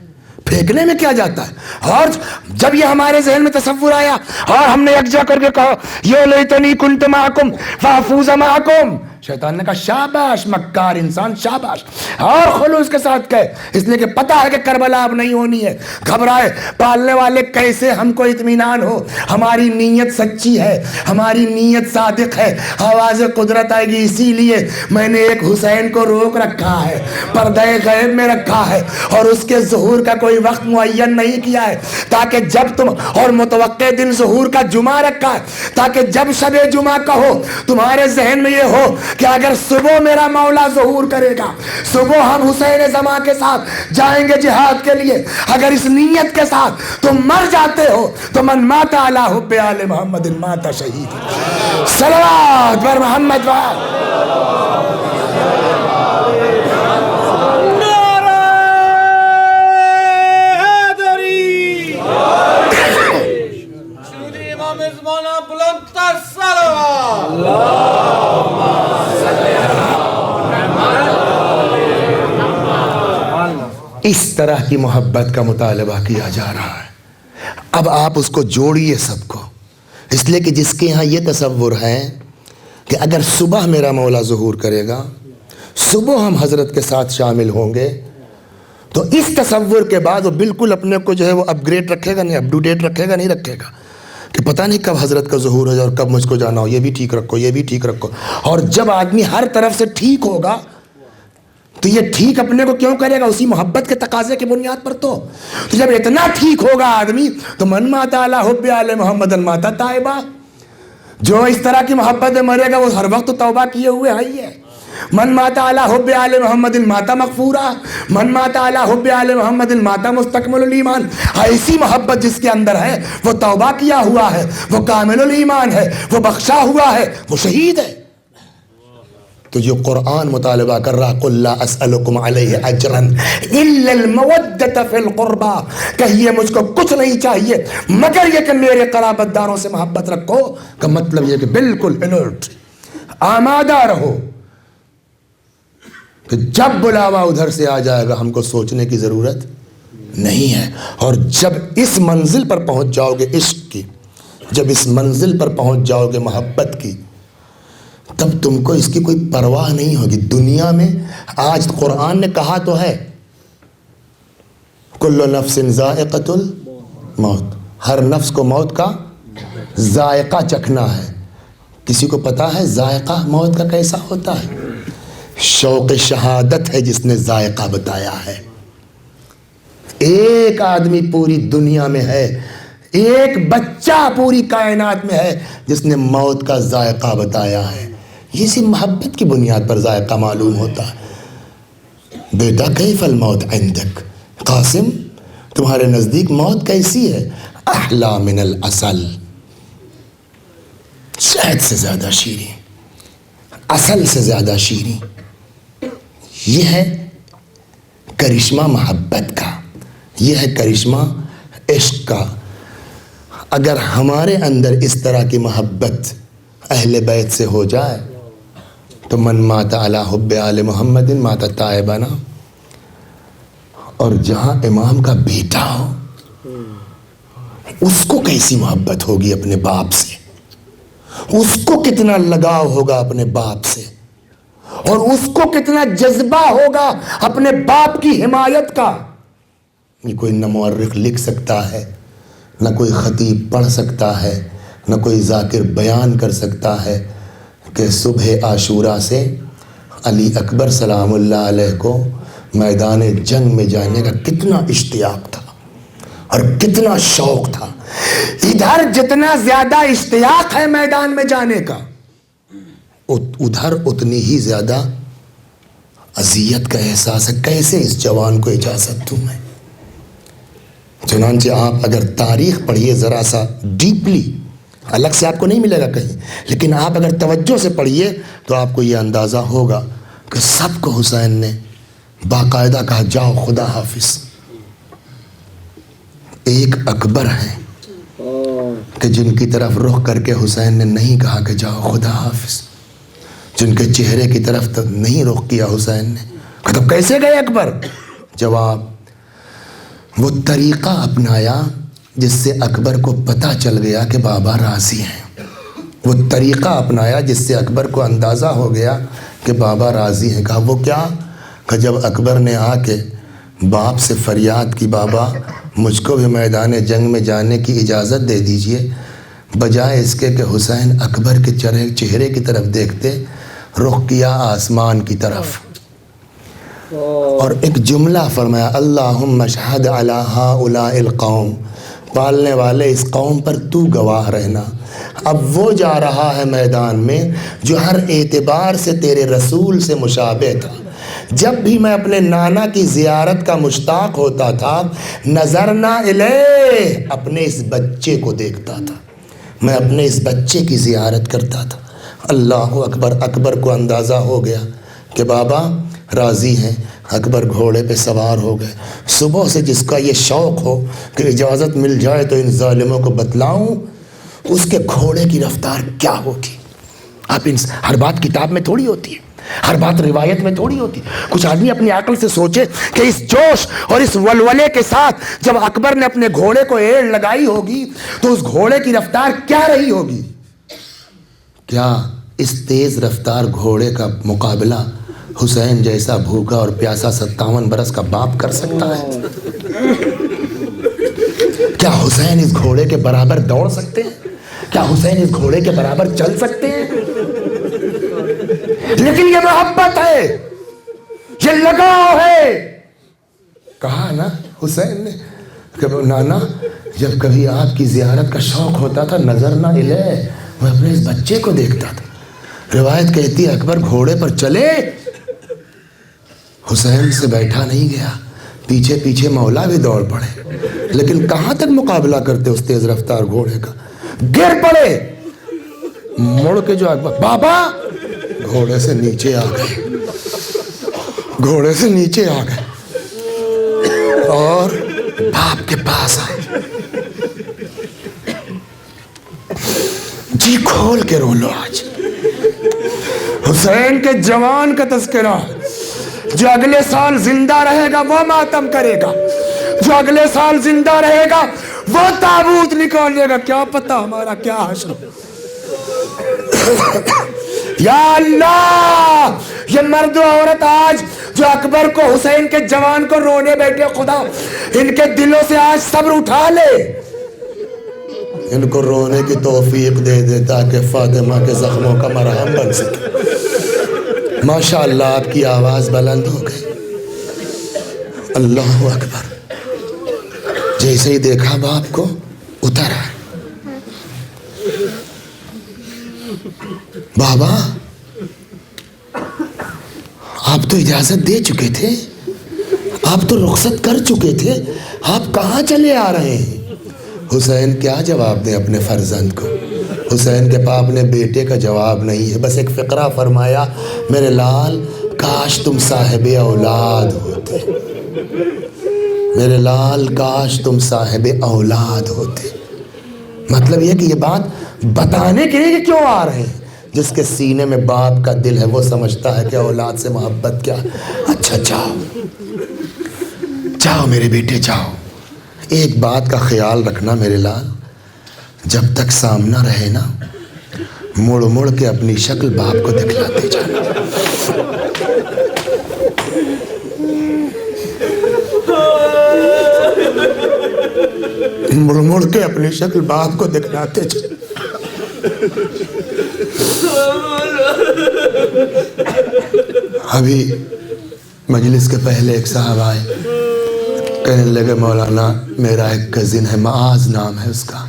پھینکنے میں کیا جاتا ہے۔ اور جب یہ ہمارے ذہن میں تصور آیا اور ہم نے یکجا کر کے کہا یا لیتنی کنت معکم فافوز معکم، شیطان نے کہا شاباش مکار انسان شاباش، اور خلوص کے ساتھ کہے، اس لیے کہ پتہ ہے کہ کربلا اب نہیں ہونی ہے، گھبرائے پالنے والے کیسے ہم کو اطمینان ہو، ہماری نیت سچی ہے، ہماری نیت صادق ہے، آواز قدرت آئے گی، اسی لیے میں نے ایک حسین کو روک رکھا ہے، پردہ غیب میں رکھا ہے، اور اس کے ظہور کا کوئی وقت معین نہیں کیا ہے، تاکہ جب تم، اور متوقع دن ظہور کا جمعہ رکھا ہے، تاکہ جب شب جمعہ کہو تمہارے ذہن میں یہ ہو کہ اگر صبح میرا مولا ظہور کرے گا، صبح ہم حسین زماں کے ساتھ جائیں گے جہاد کے لیے، اگر اس نیت کے ساتھ تم مر جاتے ہو تو من مات علی حب آل محمد مات شہید، صلوات بر محمد اس طرح کی محبت کا مطالبہ کیا جا رہا ہے۔ اب آپ اس کو جوڑیے سب کو، اس لیے کہ جس کے یہاں یہ تصور ہے کہ اگر صبح میرا مولا ظہور کرے گا، صبح ہم حضرت کے ساتھ شامل ہوں گے، تو اس تصور کے بعد وہ بالکل اپنے کو جو ہے وہ اپ گریڈ رکھے گا، نہیں اپ ٹو ڈیٹ رکھے گا، نہیں رکھے گا کہ پتہ نہیں کب حضرت کا ظہور ہو جائے اور کب مجھ کو جانا ہو، یہ بھی ٹھیک رکھو، یہ بھی ٹھیک رکھو۔ اور جب آدمی ہر طرف سے ٹھیک ہوگا تو یہ ٹھیک اپنے کو کیوں کرے گا؟ اسی محبت کے تقاضے کی بنیاد پر۔ تو جب اتنا ٹھیک ہوگا آدمی تو من مات علی حب آل محمد مات تائبہ، جو اس طرح کی محبت میں مرے گا وہ ہر وقت توبہ کیے ہوئے ہے۔ من مات علی حب آل محمد مات مغفورا، من مات علی حب آل محمد مات مستکمل الایمان۔ ایسی محبت جس کے اندر ہے وہ توبہ کیا ہوا ہے، وہ کامل الایمان ہے، وہ بخشا ہوا ہے، وہ شہید ہے۔ تو جو قرآن مطالبہ کر رہا قل لا اسألکم علیہ اجرا الا المودۃ فی القربى، کہیے مجھ کو کچھ نہیں چاہیے مگر یہ کہ میرے قرابت داروں سے محبت رکھو، کا مطلب یہ کہ بالکل الرٹ، آمادہ رہو کہ جب بلاوا ادھر سے آ جائے گا ہم کو سوچنے کی ضرورت نہیں ہے۔ اور جب اس منزل پر پہنچ جاؤ گے عشق کی، جب اس منزل پر پہنچ جاؤ گے محبت کی، تب تم کو اس کی کوئی پرواہ نہیں ہوگی۔ دنیا میں آج قرآن نے کہا تو ہے کل نفس ذائقۃ الموت، ہر نفس کو موت کا ذائقہ چکھنا ہے۔ کسی کو پتا ہے ذائقہ موت کا کیسا ہوتا ہے؟ شوق شہادت ہے جس نے ذائقہ بتایا ہے۔ ایک آدمی پوری دنیا میں ہے، ایک بچہ پوری کائنات میں ہے جس نے موت کا ذائقہ بتایا ہے۔ اسی محبت کی بنیاد پر ذائقہ معلوم ہوتا ہے۔ بیٹا کیف الموت عندک، قاسم تمہارے نزدیک موت کیسی ہے؟ احلی من العسل، شہد سے زیادہ شیریں، عسل سے زیادہ شیریں۔ یہ ہے کرشمہ محبت کا، یہ ہے کرشمہ عشق کا۔ اگر ہمارے اندر اس طرح کی محبت اہل بیت سے ہو جائے تو من مات علی حب آل محمد مات تائبہ۔ اور جہاں امام کا بیٹا ہو اس کو کیسی محبت ہوگی اپنے باپ سے، اس کو کتنا لگاؤ ہوگا اپنے باپ سے، اور اس کو کتنا جذبہ ہوگا اپنے باپ کی حمایت کا۔ یہ کوئی نہ مورخ لکھ سکتا ہے، نہ کوئی خطیب پڑھ سکتا ہے، نہ کوئی ذاکر بیان کر سکتا ہے کہ صبح عاشوراء سے علی اکبر سلام اللہ علیہ کو میدان جنگ میں جانے کا کتنا اشتیاق تھا اور کتنا شوق تھا۔ ادھر جتنا زیادہ اشتیاق ہے میدان میں جانے کا، ادھر اتنی ہی زیادہ اذیت کا احساس ہے۔ کیسے اس جوان کو اجازت دوں میں؟ چنانچہ آپ اگر تاریخ پڑھیے ذرا سا ڈیپلی، الگ سے آپ کو نہیں ملے گا کہیں، لیکن آپ اگر توجہ سے پڑھیے تو آپ کو یہ اندازہ ہوگا کہ سب کو حسین نے باقاعدہ کہا جاؤ خدا حافظ۔ ایک اکبر ہیں کہ جن کی طرف رخ کر کے حسین نے نہیں کہا کہ جاؤ خدا حافظ، جن کے چہرے کی طرف تو نہیں رخ کیا حسین نے۔ کہ تب کیسے گئے اکبر؟ جواب، وہ طریقہ اپنایا جس سے اکبر کو پتہ چل گیا کہ بابا راضی ہیں۔ وہ طریقہ اپنایا جس سے اکبر کو اندازہ ہو گیا کہ بابا راضی ہیں. کہا وہ کیا؟ کہ جب اکبر نے آ کے باپ سے فریاد کی بابا مجھ کو بھی میدان جنگ میں جانے کی اجازت دے دیجئے، بجائے اس کے کہ حسین اکبر کے چہرے کی طرف دیکھتے، رخ کیا آسمان کی طرف اور ایک جملہ فرمایا اللہم اشہد علی ہؤلاء القوم، پالنے والے اس قوم پر تو گواہ رہنا. اب وہ جا رہا ہے میدان میں جو ہر اعتبار سے تیرے رسول سے مشابہ تھا. جب بھی میں اپنے نانا کی زیارت کا مشتاق ہوتا تھا، نظرنا الیہ، اپنے اس بچے کو دیکھتا تھا، میں اپنے اس بچے کی زیارت کرتا تھا. اللہ اکبر. اکبر کو اندازہ ہو گیا کہ بابا راضی ہیں. اکبر گھوڑے پہ سوار ہو گئے. صبح سے جس کا یہ شوق ہو کہ اجازت مل جائے تو ان ظالموں کو بتلاؤں اس کے گھوڑے کی رفتار کیا ہوگی. آپ ہر بات کتاب میں تھوڑی ہوتی ہے، ہر بات روایت میں تھوڑی ہوتی. کچھ آدمی اپنی عقل سے سوچے کہ اس جوش اور اس ولولے کے ساتھ جب اکبر نے اپنے گھوڑے کو ایڑ لگائی ہوگی تو اس گھوڑے کی رفتار کیا رہی ہوگی. کیا اس تیز رفتار گھوڑے کا مقابلہ حسین جیسا بھوکا اور پیاسا 57 برس کا باپ کر سکتا ہے؟ کیا حسین اس گھوڑے کے برابر دوڑ سکتے ہیں؟ کیا حسین اس گھوڑے کے برابر چل سکتے ہیں؟ لیکن یہ محبت ہے، یہ لگاؤ ہے. کہا نا حسین نے کہ نانا جب کبھی آپ کی زیارت کا شوق ہوتا تھا نظرنا الیہ، میں اپنے اس بچے کو دیکھتا تھا. روایت کہتی ہے اکبر گھوڑے پر چلے، حسین سے بیٹھا نہیں گیا، پیچھے پیچھے مولا بھی دوڑ پڑے. لیکن کہاں تک مقابلہ کرتے اس تیز رفتار گھوڑے کا. گر پڑے، مڑ کے جو اکبر بابا گھوڑے سے نیچے آ گئے، گھوڑے سے نیچے آ گئے اور باپ کے پاس آئے. جی کھول کے رو لو. آج حسین کے جوان کا تذکرہ، جو اگلے سال زندہ رہے گا وہ ماتم کرے گا، جو اگلے سال زندہ رہے گا وہ تابوت نکالے گا. کیا پتا ہمارا کیا حشر. یا اللہ یہ مرد و عورت آج جو اکبر کو حسین کے جوان کو رونے بیٹھے، خدا ان کے دلوں سے آج صبر اٹھا لے، ان کو رونے کی توفیق دے دے تاکہ فاطمہ کے زخموں کا مرہم بن سکے. ماشاءاللہ آپ کی آواز بلند ہو گئی. اللہ اکبر. جیسے ہی دیکھا باپ کو اتر آئے. بابا آپ تو اجازت دے چکے تھے، آپ تو رخصت کر چکے تھے، آپ کہاں چلے آ رہے ہیں؟ حسین کیا جواب دیں اپنے فرزند کو. حسین کے باپ نے بیٹے کا جواب نہیں ہے، بس ایک فقرہ فرمایا میرے لال کاش تم صاحب اولاد ہوتے، میرے لال کاش تم صاحب اولاد ہوتے. مطلب یہ کہ یہ بات بتانے کے لیے کہ کیوں آ رہے ہیں. جس کے سینے میں باپ کا دل ہے وہ سمجھتا ہے کہ اولاد سے محبت کیا. اچھا جاؤ جاؤ میرے بیٹے جاؤ. ایک بات کا خیال رکھنا میرے لال، جب تک سامنا رہے نا مڑ مڑ کے اپنی شکل باپ کو دکھلاتے جانا. مڑ مڑ کے اپنی شکل باپ کو دکھلاتے جانا. ابھی مجلس کے پہلے ایک صاحب آئے، کہنے لگے مولانا میرا ایک کزن ہے، معاذ نام ہے اس کا،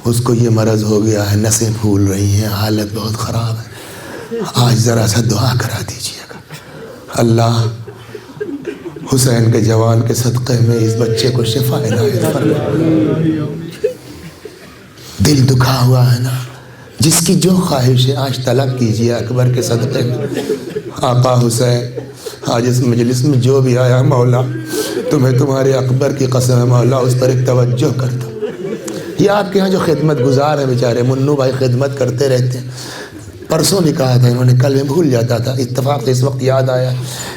اس کو یہ مرض ہو گیا ہے، نسیں پھول رہی ہیں، حالت بہت خراب ہے، آج ذرا سا دعا کرا دیجیے گا. اللہ حسین کے جوان کے صدقے میں اس بچے کو شفا عنایت فرمائے. دل دکھا ہوا ہے نا، جس کی جو خواہش ہے آج طلب کیجیے اکبر کے صدقے میں. آقا حسین آج اس مجلس میں جو بھی آیا مولا تمہیں تمہارے اکبر کی قسم ہے مولا اس پر ایک توجہ کرتا. یہ آپ کے ہاں جو خدمت گزار ہیں بیچارے منو بھائی خدمت کرتے رہتے ہیں، پرسوں بھی کہا تھا انہوں نے، کل میں بھول جاتا تھا، اتفاق سے اس وقت یاد آیا.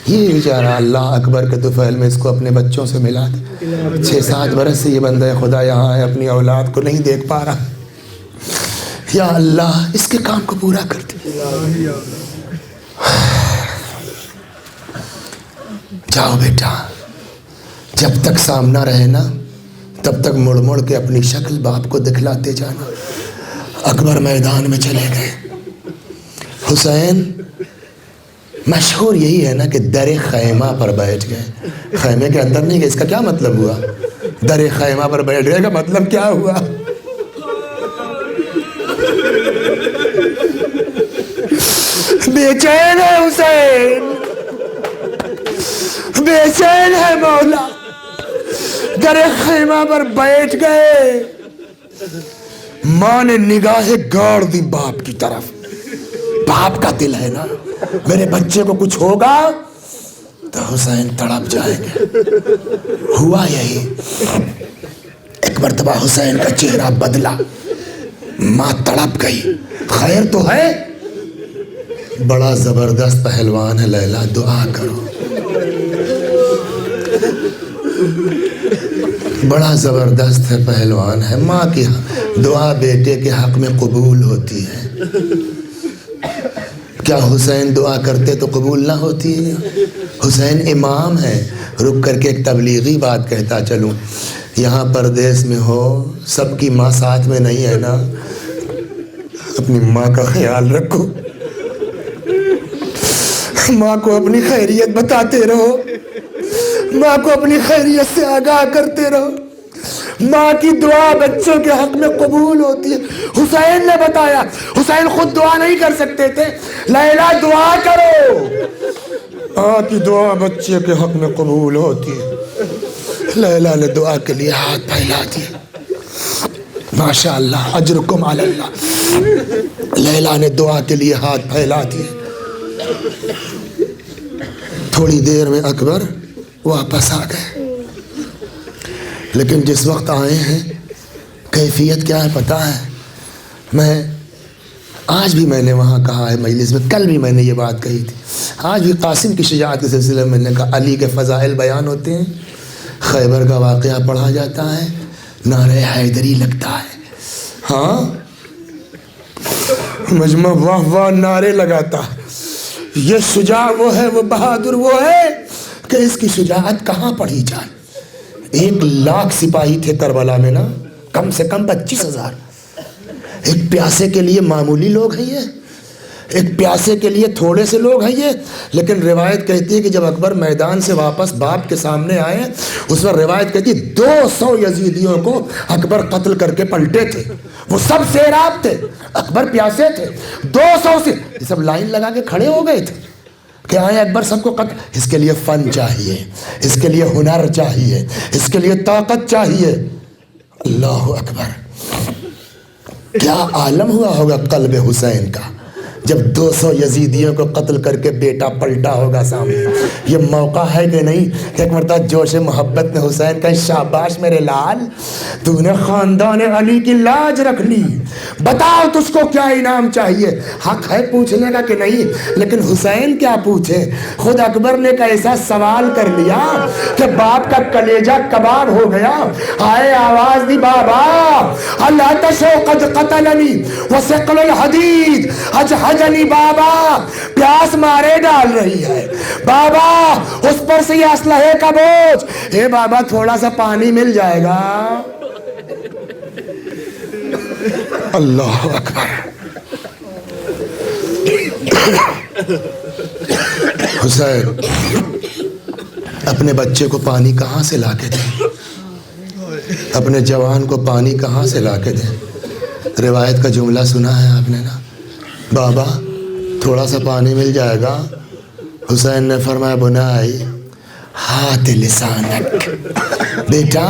یہ بیچارہ اللہ اکبر کے طفیل میں اس کو اپنے بچوں سے ملا دے. 6-7 برس سے یہ بندہ خدا یہاں ہے، اپنی اولاد کو نہیں دیکھ پا رہا. یا اللہ اس کے کام کو پورا کر دے. جاؤ بیٹا، جب تک سامنا رہے نا تب تک مڑ مڑ کے اپنی شکل باپ کو دکھلاتے جانا۔ اکبر میدان میں چلے گئے۔ حسین مشہور یہی ہے نا کہ در خیمہ پر بیٹھ گئے، خیمے کے اندر نہیں گئے۔ اس کا کیا مطلب ہوا؟ در خیمہ پر بیٹھ گئے کا مطلب کیا ہوا؟ بے چین ہے حسین، بے چین ہے مولا، در خیمہ پر بیٹھ گئے۔ ماں نے نگاہیں گاڑ دی باپ کی طرف۔ باپ کا دل ہے نا، میرے بچے کو کچھ ہوگا تو حسین تڑپ جائیں گے۔ ہوا یہی، ایک مرتبہ حسین کا چہرہ بدلا، ماں تڑپ گئی۔ خیر تو ہے؟ بڑا زبردست پہلوان ہے لیلا، دعا کرو۔ بڑا زبردست ہے پہلوان ہے، ماں کی دعا بیٹے کے حق میں قبول ہوتی ہے۔ کیا حسین دعا کرتے تو قبول نہ ہوتی ہے؟ حسین امام ہے۔ رک کر کے ایک تبلیغی بات کہتا چلوں، یہاں پردیس میں ہو، سب کی ماں ساتھ میں نہیں ہے نا، اپنی ماں کا خیال رکھو، ماں کو اپنی خیریت بتاتے رہو، ماں کو اپنی خیریت سے آگاہ کرتے رہو۔ ماں کی دعا بچوں کے حق میں قبول ہوتی ہے۔ حسین نے بتایا، حسین خود دعا نہیں کر سکتے تھے، لیلا دعا کرو، ماں کی دعا بچے کے حق میں قبول ہوتی ہے۔ لیلا نے دعا کے لیے ہاتھ پھیلا دیے۔ ماشاء اللہ، اجرکم علی اللہ۔ لیلا نے دعا کے لیے ہاتھ پھیلا دیے۔ تھوڑی دیر میں اکبر واپس آ گئے، لیکن جس وقت آئے ہیں کیفیت کیا ہے پتہ ہے؟ آج بھی میں نے وہاں کہا ہے مجلس میں، کل بھی میں نے یہ بات کہی تھی، آج بھی قاسم کی شجاعت کے سلسلے میں نے کہا، علی کے فضائل بیان ہوتے ہیں، خیبر کا واقعہ پڑھا جاتا ہے، نعرہ حیدری لگتا ہے، ہاں مجمع واہ واہ نعرے لگاتا ہے۔ یہ شجاع وہ ہے، وہ بہادر وہ ہے کہ اس کی شجاعت کہاں پڑھی جائے۔ 1,00,000 سپاہی تھے کربلا میں نا، کم سے کم 25,000۔ ایک پیاسے کے لیے معمولی لوگ ہیں یہ، ایک پیاسے کے لیے تھوڑے سے لوگ ہیں یہ۔ لیکن روایت کہتی ہے کہ جب اکبر میدان سے واپس باپ کے سامنے آئے، اس وقت روایت کہتی ہے 200 یزیدیوں کو اکبر قتل کر کے پلٹے تھے۔ وہ سب سیراب تھے، اکبر پیاسے تھے، 200 سے سب لائن لگا کے کھڑے ہو گئے تھے کہ آئے اکبر سب کو قتل۔ اس کے لیے فن چاہیے، اس کے لیے ہنر چاہیے، اس کے لیے طاقت چاہیے۔ اللہ اکبر، کیا عالم ہوا ہوگا قلب حسین کا جب 200 یزیدیوں کو قتل کر کے بیٹا پلٹا ہوگا سامنے۔ یہ موقع ہے کہ نہیں کہ ایک مرتبہ جوش محبت میں حسین کہے، شاباش میرے لال، تو نے خاندان علی کی لاج رکھ لی، بتاؤ تجھ کو کیا انعام چاہیے۔ حق ہے پوچھنے کا کہ نہیں، لیکن حسین کیا پوچھے، خود اکبر نے ایک ایسا سوال کر لیا کہ باپ کا کلیجہ کباب ہو گیا۔ آئے آواز دی، بابا اللہ تشو قد قتلنی وثقل الحدید اجہجنی، بابا پیاس مارے ڈال رہی ہے، بابا اس پر سے یہ اسلحے کا بوجھ، اے بابا تھوڑا سا پانی مل جائے گا۔ اللہ اکبر۔ حسین اپنے بچے کو پانی کہاں سے لا کے دیں، اپنے جوان کو پانی کہاں سے لا کے دیں؟ روایت کا جملہ سنا ہے آپ نے نا، بابا تھوڑا سا پانی مل جائے گا۔ حسین نے فرمایا، بنائی ہاتھ لسانک، بیٹا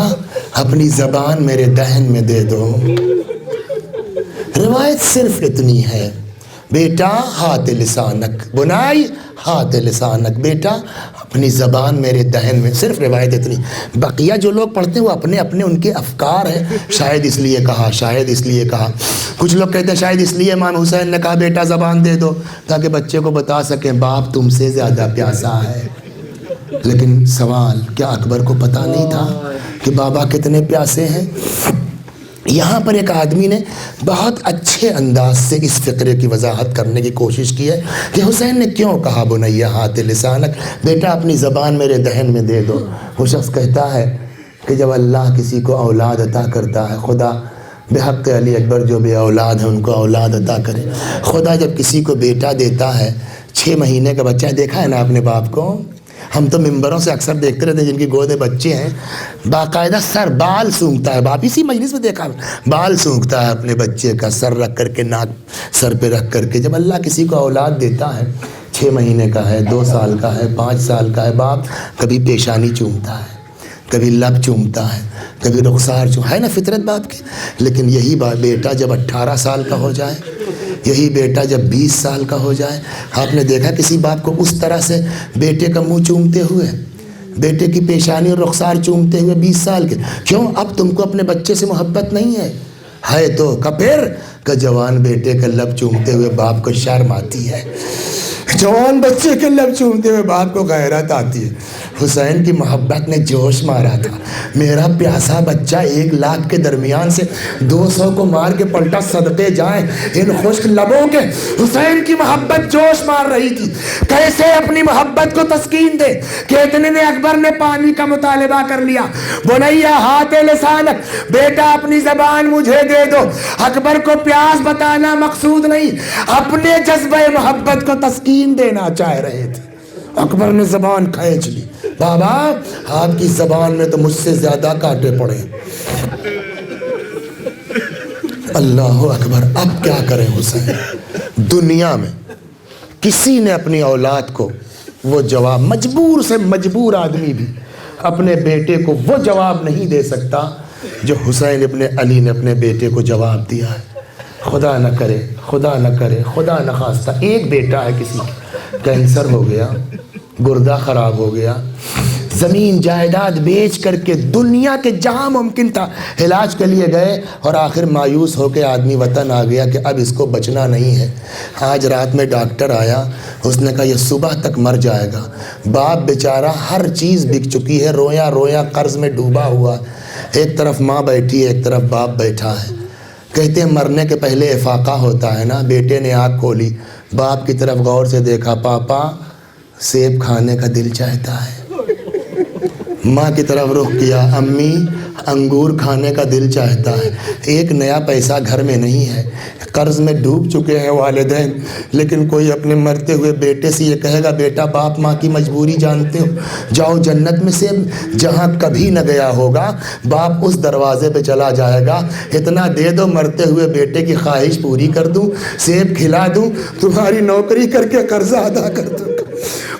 اپنی زبان میرے دہن میں دے دو۔ روایت صرف اتنی ہے، بیٹا ہاتھ لسانک، بنائی ہاتھ لسانک، بیٹا اپنی زبان میرے دہن میں، صرف روایت اتنی۔ بقیہ جو لوگ پڑھتے ہیں وہ اپنے اپنے ان کے افکار ہیں، شاید اس لیے کہا، شاید اس لیے کہا۔ کچھ لوگ کہتے ہیں شاید اس لیے امام حسین نے کہا بیٹا زبان دے دو تاکہ بچے کو بتا سکیں باپ تم سے زیادہ پیاسا ہے۔ لیکن سوال، کیا اکبر کو پتہ نہیں تھا کہ بابا کتنے پیاسے ہیں؟ یہاں پر ایک آدمی نے بہت اچھے انداز سے اس فقرے کی وضاحت کرنے کی کوشش کی ہے کہ حسین نے کیوں کہا بنیا ہاتھ لسانک، بیٹا اپنی زبان میرے دہن میں دے دو۔ وہ شخص کہتا ہے کہ جب اللہ کسی کو اولاد عطا کرتا ہے، خدا بحق علی اکبر جو بے اولاد ہیں ان کو اولاد عطا کرے، خدا جب کسی کو بیٹا دیتا ہے، 6 مہینے کا بچہ، دیکھا ہے نا اپنے باپ کو، ہم تو ممبروں سے اکثر دیکھتے رہتے ہیں جن کی گود میں بچے ہیں، باقاعدہ سر بال سونگھتا ہے باپ، اسی مجلس میں دیکھا بال سونگھتا ہے اپنے بچے کا، سر رکھ کر کے، ناک سر پہ رکھ کر کے۔ جب اللہ کسی کو اولاد دیتا ہے، 6 مہینے کا ہے، 2 سال کا ہے، 5 سال کا ہے، باپ کبھی پیشانی چومتا ہے، کبھی لب چومتا ہے، کبھی رخسار ہے نا فطرت باپ کی۔ لیکن یہی بیٹا جب 18 سال کا ہو جائے، یہی بیٹا جب 20 سال کا ہو جائے، آپ نے دیکھا کسی باپ کو اس طرح سے بیٹے کا منہ چومتے ہوئے، بیٹے کی پیشانی اور رخسار چومتے ہوئے 20 سال کے؟ کیوں؟ اب تم کو اپنے بچے سے محبت نہیں ہے تو کپھر کا جوان بیٹے کا لب چومتے ہوئے باپ کو شرم آتی ہے، جوان بچے کے لب چومتے ہوئے باپ کو غیرت آتی ہے۔ حسین کی محبت نے جوش مارا تھا، میرا پیاسا بچہ 1 لاکھ کے درمیان سے 200 کو مار کے پلٹا، صدقے جائیں ان خشک لبوں کے۔ حسین کی محبت جوش مار رہی تھی، کیسے اپنی محبت کو تسکین دے کہ اتنے نے اکبر نے پانی کا مطالبہ کر لیا، بنیا ہاتھ لسانک، بیٹا اپنی زبان مجھے دے دو۔ اکبر کو پیاس بتانا مقصود نہیں، اپنے جذبہ محبت کو تسکین دینا چاہ رہے تھے۔ اکبر نے زبان کھینچ لی، بابا آپ کی زبان میں تو مجھ سے زیادہ کانٹے پڑے۔ اللہ اکبر، اب کیا کریں حسین؟ دنیا میں کسی نے اپنی اولاد کو وہ جواب، مجبور سے مجبور آدمی بھی اپنے بیٹے کو وہ جواب نہیں دے سکتا جو حسین ابن علی نے اپنے بیٹے کو جواب دیا ہے۔ خدا نہ کرے، خدا نہ کرے، خدا نہ خواستہ ایک بیٹا ہے کسی کا، کینسر ہو گیا، گردہ خراب ہو گیا، زمین جائیداد بیچ کر کے دنیا کے جہاں ممکن تھا علاج کے لیے گئے، اور آخر مایوس ہو کے آدمی وطن آ گیا کہ اب اس کو بچنا نہیں ہے۔ آج رات میں ڈاکٹر آیا، اس نے کہا یہ صبح تک مر جائے گا۔ باپ بیچارہ ہر چیز بک چکی ہے، رویا رویا قرض میں ڈوبا ہوا، ایک طرف ماں بیٹھی ہے، ایک طرف باپ بیٹھا ہے۔ کہتے ہیں مرنے کے پہلے افاقہ ہوتا ہے نا۔ بیٹے نے آنکھ کھولی، باپ کی طرف غور سے دیکھا، پاپا سیب کھانے کا دل چاہتا ہے۔ ماں کی طرف رخ کیا، امی انگور کھانے کا دل چاہتا ہے۔ ایک نیا پیسہ گھر میں نہیں ہے، قرض میں ڈوب چکے ہیں والدین، لیکن کوئی اپنے مرتے ہوئے بیٹے سے یہ کہے گا بیٹا باپ ماں کی مجبوری جانتے ہو، جاؤ جنت میں سے جہاں کبھی نہ گیا ہوگا، باپ اس دروازے پہ چلا جائے گا، اتنا دے دو مرتے ہوئے بیٹے کی خواہش پوری کر دوں، سیب کھلا دوں، تمہاری نوکری کر کے قرضہ ادا کر دوں۔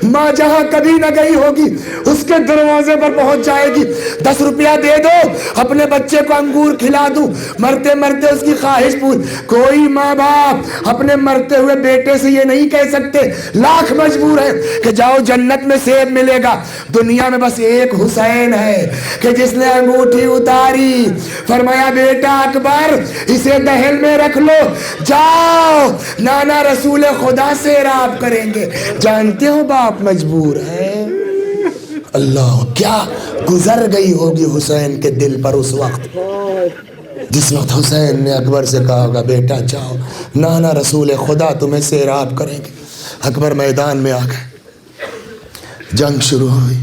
ماں جہاں کبھی نہ گئی ہوگی اس کے دروازے پر پہنچ جائے گی، 10 روپیہ دے دو اپنے بچے کو انگور کھلا دوں، مرتے مرتے اس کی خواہش پوری۔ کوئی ماں باپ اپنے مرتے ہوئے بیٹے سے یہ نہیں کہہ سکتے، لاکھ مجبور ہے کہ جاؤ جنت میں سیب ملے گا۔ دنیا میں بس ایک حسین ہے کہ جس نے انگوٹھی اتاری، فرمایا بیٹا اکبر اسے دہن میں رکھ لو، جاؤ نانا رسول خدا سے راب کریں گے۔ جانتے ہو باپ مجبور ہے۔ اللہ کیا گزر گئی ہوگی حسین کے دل پر اس وقت، جس وقت حسین نے اکبر سے کہا ہوگا بیٹا جاؤ نانا رسول خدا تمہیں سیراب کریں گے۔ اکبر میدان میں آ گئے، جنگ شروع ہوئی،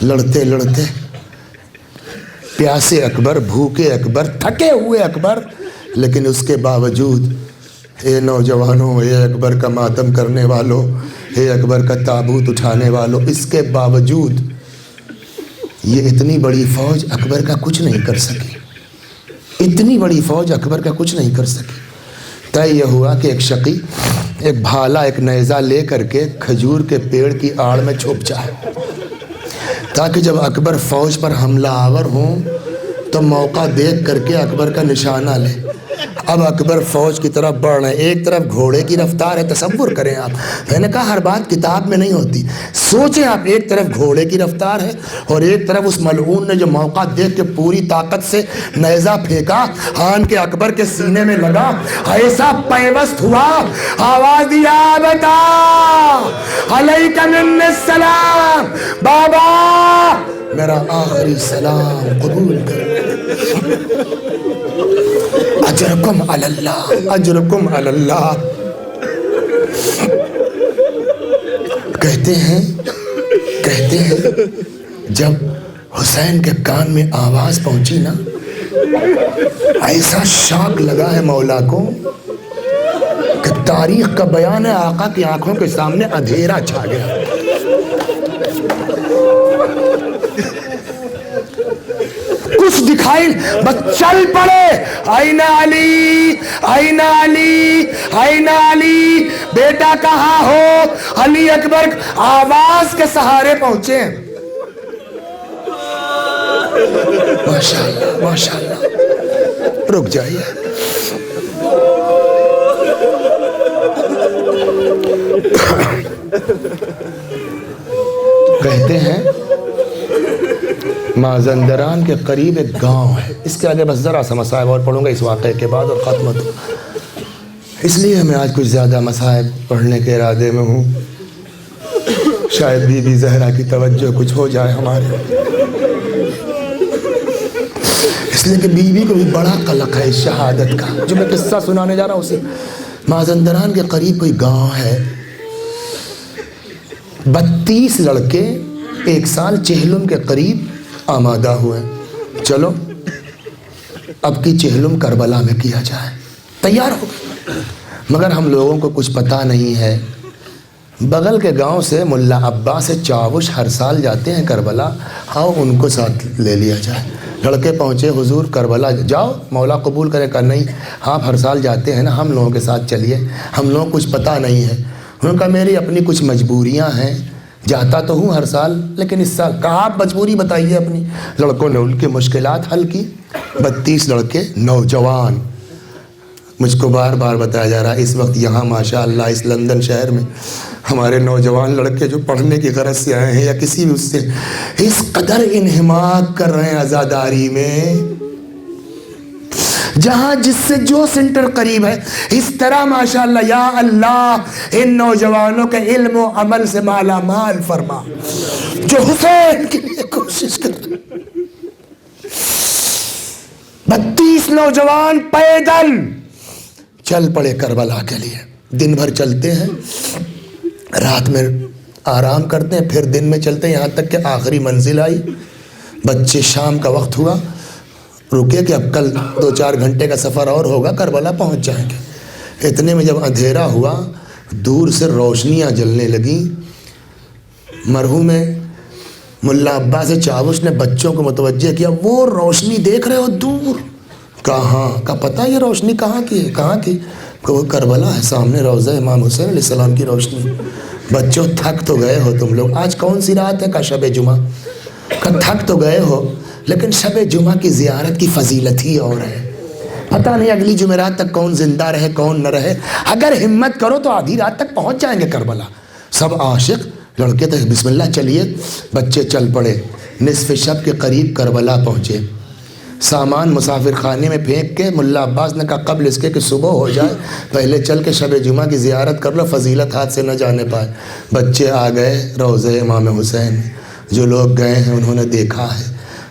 لڑتے لڑتے پیاسے اکبر، بھوکے اکبر، تھکے ہوئے اکبر، لیکن اس کے باوجود اے نوجوانوں، اے اکبر کا ماتم کرنے والوں، اے اکبر کا تابوت اٹھانے والوں، اس کے باوجود یہ اتنی بڑی فوج اکبر کا کچھ نہیں کر سکی، اتنی بڑی فوج اکبر کا کچھ نہیں کر سکی۔ طے یہ ہوا کہ ایک شقی ایک بھالا، ایک نیزہ لے کر کے کھجور کے پیڑ کی آڑ میں چھپ جائے، تاکہ جب اکبر فوج پر حملہ آور ہوں تو موقع دیکھ کر کے اکبر کا نشانہ لے۔ اب اکبر فوج کی طرف بڑھ رہے ہیں، ایک طرف گھوڑے کی رفتار ہے، تصور کریں آپ، میں نے کہا ہر بات کتاب میں نہیں ہوتی، سوچیں آپ، ایک طرف گھوڑے کی رفتار ہے اور ایک طرف اس ملعون نے جو موقع دیکھ کے پوری طاقت سے نیزہ پھینکا، آن کے اکبر کے سینے میں لگا، ایسا پیوست ہوا، آواز دیا بیٹا علیک من السلام، بابا میرا آخری سلام قبول کر۔ اجرکم علی اللہ، اجرکم علی اللہ۔ کہتے ہیں جب حسین کے کان میں آواز پہنچی نا، ایسا شاک لگا ہے مولا کو کہ تاریخ کا بیان ہے، آقا کی آنکھوں کے سامنے اندھیرا چھا گیا۔ کچھ دکھائی، بس چل پڑے، آئینہ علی، آئینہ علی، آئینہ علی، بیٹا کہاں ہو؟ علی اکبر آواز کے سہارے پہنچے۔ ماشاءاللہ ماشاءاللہ، رک جائیے۔ کہتے ہیں مازندران کے قریب ایک گاؤں ہے، اس کے آگے بس ذرا سا مصائب اور پڑھوں گا اس واقعے کے بعد اور ختم ہو۔ اس لیے میں آج کچھ زیادہ مصائب پڑھنے کے ارادے میں ہوں، شاید بی بی زہرا کی توجہ کچھ ہو جائے ہمارے، اس لیے کہ بی بی کو بھی بڑا قلق ہے اس شہادت کا جو میں قصہ سنانے جا رہا ہوں۔ اسی مازندران کے قریب کوئی گاؤں ہے، 32 لڑکے ایک سال چہلم کے قریب آمادہ ہوئے، چلو اب کی چہلم کربلا میں کیا جائے، تیار ہو گئے۔ مگر ہم لوگوں کو کچھ پتہ نہیں ہے، بغل کے گاؤں سے ملا عباس چاوش ہر سال جاتے ہیں کربلا، آؤ ان کو ساتھ لے لیا جائے۔ لڑکے پہنچے، حضور کربلا جاؤ، مولا قبول کرے؟ کہا نہیں، آپ ہر سال جاتے ہیں نا، ہم لوگوں کے ساتھ چلیے، ہم لوگوں کو کچھ پتہ نہیں ہے۔ انہوں نے کہا میری اپنی کچھ مجبوریاں ہیں، جاتا تو ہوں ہر سال لیکن اس سال۔ کہا آپ مجبوری بتائیے اپنی۔ لڑکوں نے ان کی مشکلات حل کی، 32 لڑکے نوجوان، مجھ کو بار بار بتایا جا رہا ہے اس وقت یہاں ماشاءاللہ اس لندن شہر میں ہمارے نوجوان لڑکے جو پڑھنے کی غرض سے آئے ہیں یا کسی بھی اس سے، اس قدر انہماک کر رہے ہیں عزاداری میں، جہاں جس سے جو سنٹر قریب ہے، اس طرح ماشاءاللہ یا اللہ ان نوجوانوں کے علم و عمل سے مالا مال فرما جو حسین کے لیے کوشش کر رہے ہیں۔ 32 نوجوان پیدل چل پڑے کربلا کے لیے۔ دن بھر چلتے ہیں، رات میں آرام کرتے ہیں، پھر دن میں چلتے ہیں، یہاں تک کہ آخری منزل آئی۔ بچے شام کا وقت ہوا، رکے کہ اب کل 2-4 گھنٹے کا سفر اور ہوگا، کربلا پہنچ جائیں گے۔ اتنے میں جب اندھیرا ہوا، دور سے روشنیاں جلنے لگیں۔ مرحوم ملا عباس چاوش نے بچوں کو متوجہ کیا، وہ روشنی دیکھ رہے ہو دور؟ کہاں کا پتہ یہ روشنی کہاں کی ہے؟ کہاں کی؟ کہ وہ کربلا ہے، سامنے روضہ امام حسین علیہ السلام کی روشنی۔ بچوں تھک تو گئے ہو تم لوگ، آج کون سی رات ہے؟ کا شب جمعہ۔ کہ تھک تو گئے ہو لیکن شب جمعہ کی زیارت کی فضیلت ہی اور ہے، پتہ نہیں اگلی جمعرات تک کون زندہ رہے کون نہ رہے، اگر ہمت کرو تو آدھی رات تک پہنچ جائیں گے کربلا۔ سب عاشق لڑکے تو بسم اللہ چلیے، بچے چل پڑے، نصف شب کے قریب کربلا پہنچے۔ سامان مسافر خانے میں پھینک کے ملا عباس نے کہا قبل اس کے کہ صبح ہو جائے پہلے چل کے شب جمعہ کی زیارت کر لو، فضیلت ہاتھ سے نہ جانے پائے۔ بچے آ گئے روضہ امام حسین، جو لوگ گئے ہیں انہوں نے دیکھا ہے،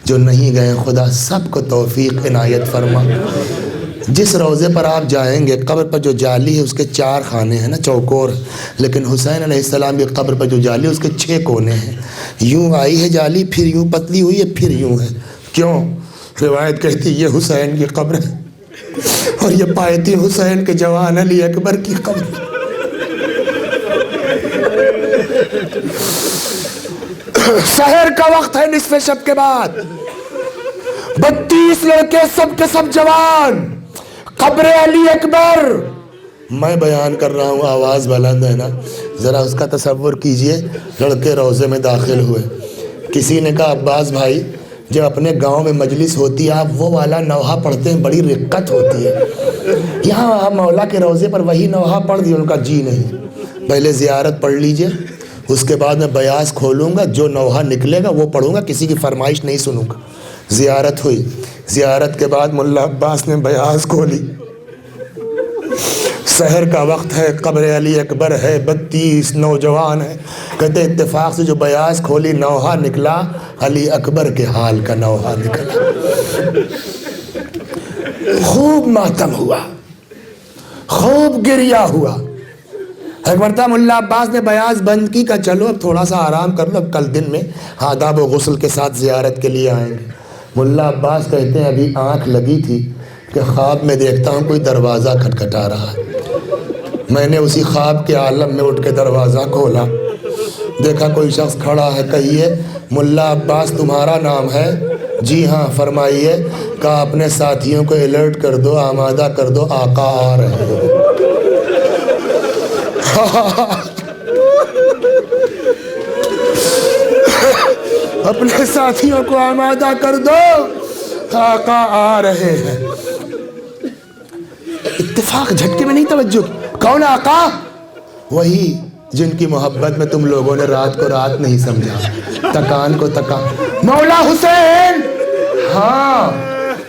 جو نہیں گئے خدا سب کو توفیق عنایت فرما۔ جس روضے پر آپ جائیں گے قبر پر جو جالی ہے اس کے 4 خانے ہیں نا، چوکور، لیکن حسین علیہ السلام کی قبر پر جو جالی ہے اس کے 6 کونے ہیں۔ یوں آئی ہے جالی، پھر یوں پتلی ہوئی ہے، پھر یوں ہے۔ کیوں؟ روایت کہتی یہ حسین کی قبر ہے اور یہ پایتی حسین کے جوان علی اکبر کی قبر۔ سحر کا وقت ہے، نصف شب کے بعد، 32 لڑکے سب کے سب جوان، قبر علی اکبر۔ میں بیان کر رہا ہوں، آواز بلند ہے نا، ذرا اس کا تصور کیجئے۔ لڑکے روضے میں داخل ہوئے، کسی نے کہا عباس بھائی جب اپنے گاؤں میں مجلس ہوتی ہے آپ وہ والا نوحہ پڑھتے ہیں، بڑی رقت ہوتی ہے، یہاں آپ مولا کے روضے پر وہی نوحہ پڑھ دیے؟ ان کا جی نہیں، پہلے زیارت پڑھ لیجئے، اس کے بعد میں بیاض کھولوں گا، جو نوحہ نکلے گا وہ پڑھوں گا، کسی کی فرمائش نہیں سنوں گا۔ زیارت ہوئی، زیارت کے بعد ملا عباس نے بیاض کھولی، سحر کا وقت ہے، قبر علی اکبر ہے، 32 نوجوان ہیں۔ کہتے اتفاق سے جو بیاض کھولی نوحہ نکلا، علی اکبر کے حال کا نوحہ نکلا۔ خوب ماتم ہوا، خوب گریا ہوا۔ ایک مرتبہ ملا عباس نے بیاض بند کی، کہا چلو اب تھوڑا سا آرام کر لو، اب کل دن میں آداب و غسل کے ساتھ زیارت کے لیے آئیں گے۔ ملا عباس کہتے ہیں ابھی آنکھ لگی تھی کہ خواب میں دیکھتا ہوں کوئی دروازہ کھٹکھٹا رہا ہے۔ میں نے اسی خواب کے عالم میں اٹھ کے دروازہ کھولا، دیکھا کوئی شخص کھڑا ہے۔ کہیے ملا عباس تمہارا نام ہے؟ جی ہاں۔ فرمائیے۔ کہا اپنے ساتھیوں کو الرٹ کر دو، آمادہ کر دو، آقا آ رہے ہیں۔ اپنے ساتھیوں کو آمادہ کر دو، آقا آ رہے ہیں۔ اتفاق جھٹکے میں نہیں توجہ۔ کون آقا؟ وہی جن کی محبت میں تم لوگوں نے رات کو رات نہیں سمجھا، تکان کو تکان۔ مولا حسین! ہاں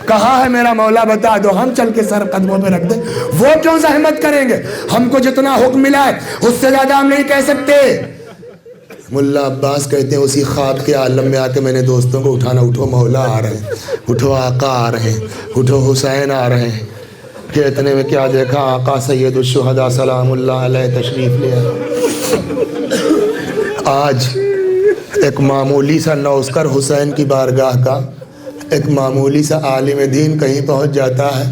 کہاں ہے میرا مولا؟ بتا دو، ہم چل کے سر قدموں پہ رکھ دیں۔ وہ کیوں زحمت کریں گے؟ ہم کو جتنا حکم ملا ہے اس سے زیادہ ہم نہیں کہہ سکتے۔ ملا عباس کہتے ہیں اسی خواب کے عالم میں آ کے میں نے دوستوں کو اٹھانا، اٹھو مولا آ رہے ہیں، اٹھو آقا آ رہے ہیں، اٹھو حسین آ رہے ہیں۔ کہ اتنے میں کیا دیکھا؟ آقا سید الشہداء سلام اللہ علیہ تشریف لے آئے۔ آج ایک معمولی سا نوسکر حسین کی بارگاہ کا، ایک معمولی سا عالم دین کہیں پہنچ جاتا ہے،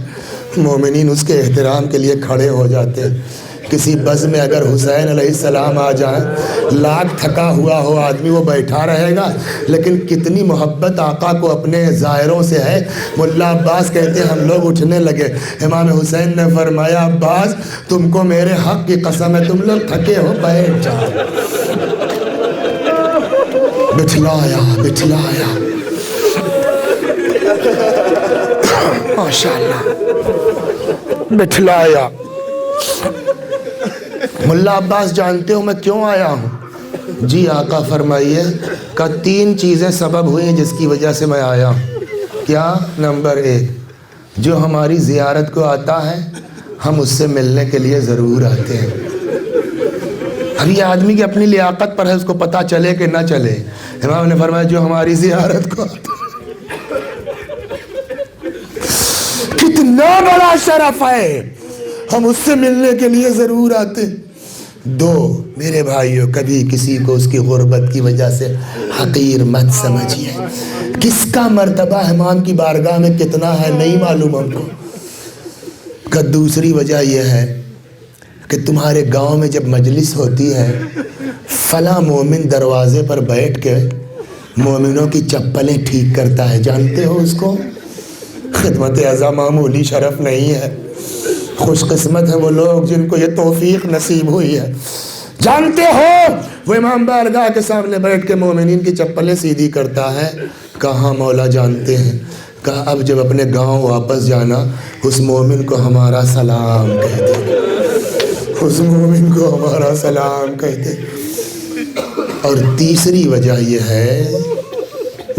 مومنین اس کے احترام کے لیے کھڑے ہو جاتے ہیں۔ کسی بز میں اگر حسین علیہ السلام آ جائیں، لاکھ تھکا ہوا ہو آدمی وہ بیٹھا رہے گا، لیکن کتنی محبت آقا کو اپنے زائروں سے ہے۔ ملا عباس کہتے ہیں ہم لوگ اٹھنے لگے، امام حسین نے فرمایا عباس تم کو میرے حق کی قسم ہے، تم لوگ تھکے ہو، بیٹھ جاؤ۔ بٹھلایا بٹھلایا، ماشاءاللہ بٹھلایا۔ ملا عباس جانتے ہو میں کیوں آیا ہوں؟ جی آقا فرمائیے۔ کہ 3 چیزیں سبب ہوئی جس کی وجہ سے میں آیا ہوں۔ کیا؟ نمبر 1، جو ہماری زیارت کو آتا ہے ہم اس سے ملنے کے لیے ضرور آتے ہیں۔ اب یہ آدمی کی اپنی لیاقت پر ہے، اس کو پتہ چلے کہ نہ چلے۔ امام نے فرمایا جو ہماری زیارت کو آتا ہے، کتنا بڑا شرف ہے، ہم اس سے ملنے کے لیے ضرور آتے۔ 2، میرے بھائیوں کبھی کسی کو اس کی غربت کی وجہ سے حقیر مت سمجھیے۔ کس کا مرتبہ امام کی بارگاہ میں کتنا ہے نہیں معلوم ہم کو۔ کہ دوسری وجہ یہ ہے کہ تمہارے گاؤں میں جب مجلس ہوتی ہے، فلاں مومن دروازے پر بیٹھ کے مومنوں کی چپلیں ٹھیک کرتا ہے، جانتے ہو اس کو؟ خدمت اعظم معمولی شرف نہیں ہے، خوش قسمت ہیں وہ لوگ جن کو یہ توفیق نصیب ہوئی ہے۔ جانتے ہو وہ امام بارگاہ کے سامنے بیٹھ کے مومنین کی چپلیں سیدھی کرتا ہے۔ کہاں مولا جانتے ہیں؟ کہا اب جب اپنے گاؤں واپس جانا اس مومن کو ہمارا سلام کہہ دے، اس مومن کو ہمارا سلام کہہ دے۔ اور تیسری وجہ یہ ہے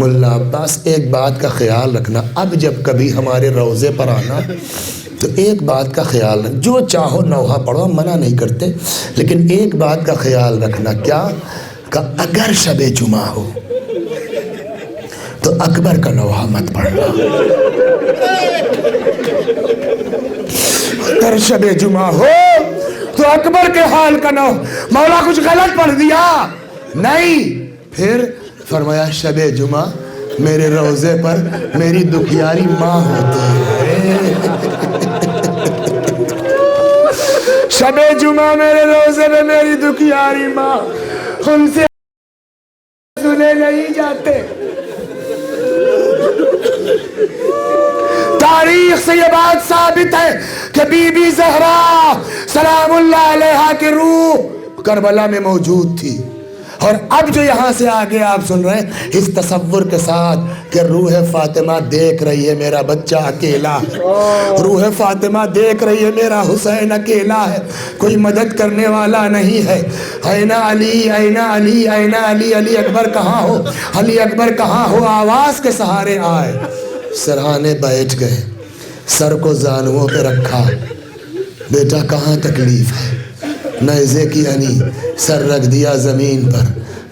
ملا عباس ایک بات کا خیال رکھنا، اب جب کبھی ہمارے روضے پر آنا تو ایک بات کا خیال رکھ، جو چاہو نوحہ پڑھو، ہم منع نہیں کرتے، لیکن ایک بات کا خیال رکھنا۔ کیا؟ کہ اگر شب جمعہ ہو تو اکبر کا نوحہ مت پڑھنا۔ اگر شب جمعہ ہو تو اکبر کے حال کا نوحہ، مولا کچھ غلط پڑھ دیا نہیں۔ پھر فرمایا شب جمعہ میرے روضے پر میری دکھیاری ماں ہوتی ہے، شب جمعہ میرے روزے میں میری دکھیاری ماں، ہم سے سنے نہیں جاتے۔ تاریخ سے یہ بات ثابت ہے کہ بی بی زہرا سلام اللہ علیہا کی روح کربلا میں موجود تھی۔ اور اب جو یہاں سے آگے آپ سن رہے ہیں اس تصور کے ساتھ کہ روح فاطمہ دیکھ رہی ہے میرا بچہ اکیلا ہے، روح فاطمہ دیکھ رہی ہے میرا حسین اکیلا ہے، کوئی مدد کرنے والا نہیں ہے۔ این علی این علی این علی، علی اکبر کہاں ہو، علی اکبر کہاں ہو، آواز کے سہارے آئے، سرہانے بیٹھ گئے، سر کو زانوؤں پہ رکھا، بیٹا کہاں تکلیف ہے؟ نیزے کی انی، سر رکھ دیا زمین پر،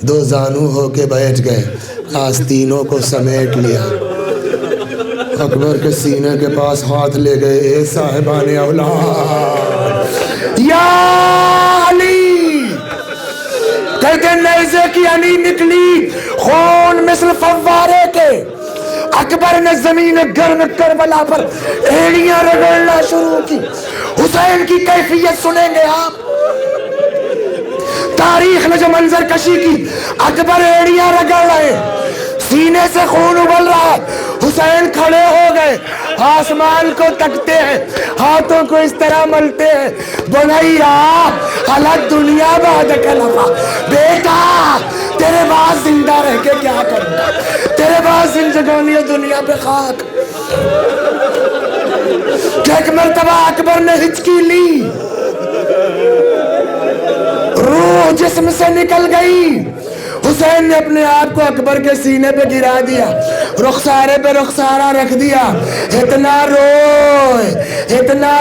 2 زانو ہو کے بیٹھ گئے، آستینوں کو سمیٹ لیا، اکبر کے سینے کے پاس ہاتھ لے گئے، اے صاحبان اولاد، یا علی، کہتے نیزے کی انی نکلی، خون مثل فوارے کے، اکبر نے زمین گرم کربلا پر ایڑیاں رگڑنا شروع کی۔ حسین کی کیفیت سنیں گے آپ، تاریخ نے جو منظر کشی کی، اکبر ایڑیاں رگڑ رہے، سینے سے خون ابل رہا ہے، حسین کھڑے ہو گئے، آسمان کو تکتے ہیں، ہاتھوں کو اس طرح ملتے ہیں، بنیا حالت دنیا بعد کلفا، بیٹا تیرے بعد زندہ رہ کے کیا کروں گا، تیرے بعد زندگانی دنیا پہ خاک۔ کہ ایک مرتبہ اکبر نے ہچکی لی، روح جسم سے نکل گئی، حسین نے اپنے آپ کو اکبر کے سینے پہ گرا دیا، رخسارے پہ رخسارہ رکھ دیا، اتنا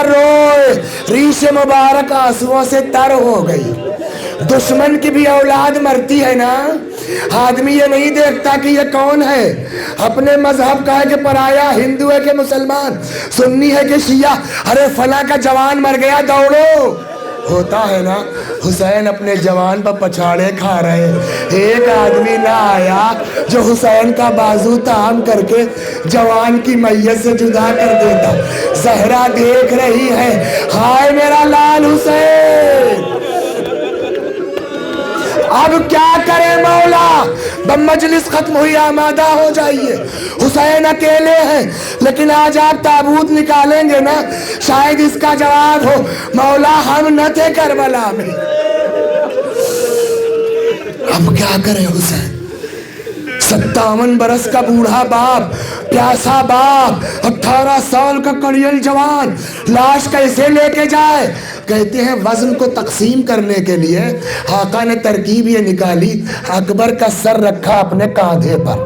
روئے، ریش مبارک آنسوؤں سے تر ہو گئی۔ دشمن کی بھی اولاد مرتی ہے نا، آدمی یہ نہیں دیکھتا کہ یہ کون ہے، اپنے مذہب کا ہے کہ پرایا، ہندو ہے کہ مسلمان، سنی ہے کہ شیعہ، ارے فلاں کا جوان مر گیا دوڑو، ہوتا ہے نا۔ حسین اپنے جوان پر پچھاڑے کھا رہے، ایک آدمی نہ آیا جو حسین کا بازو تام کر کے جوان کی میت سے جدا کر دیتا۔ زہرا دیکھ رہی ہے، ہائے میرا لال حسین، اب کیا کرے مولا، مجلس ختم ہوئی، آمادہ ہو جائیے، حسین اکیلے ہیں، لیکن آج آپ تابوت نکالیں گے نا، شاید اس کا جواب ہو، مولا ہم نہ تھے کربلا میں۔ اب کیا کرے حسین، 57 برس کا بوڑھا باپ، پیاسا باپ، 18 سال کا کڑیل جوان، لاش کیسے لے کے جائے؟ کہتے ہیں وزن کو تقسیم کرنے کے لیے آقا نے ترکیب یہ نکالی، اکبر کا سر رکھا اپنے کاندھے پر،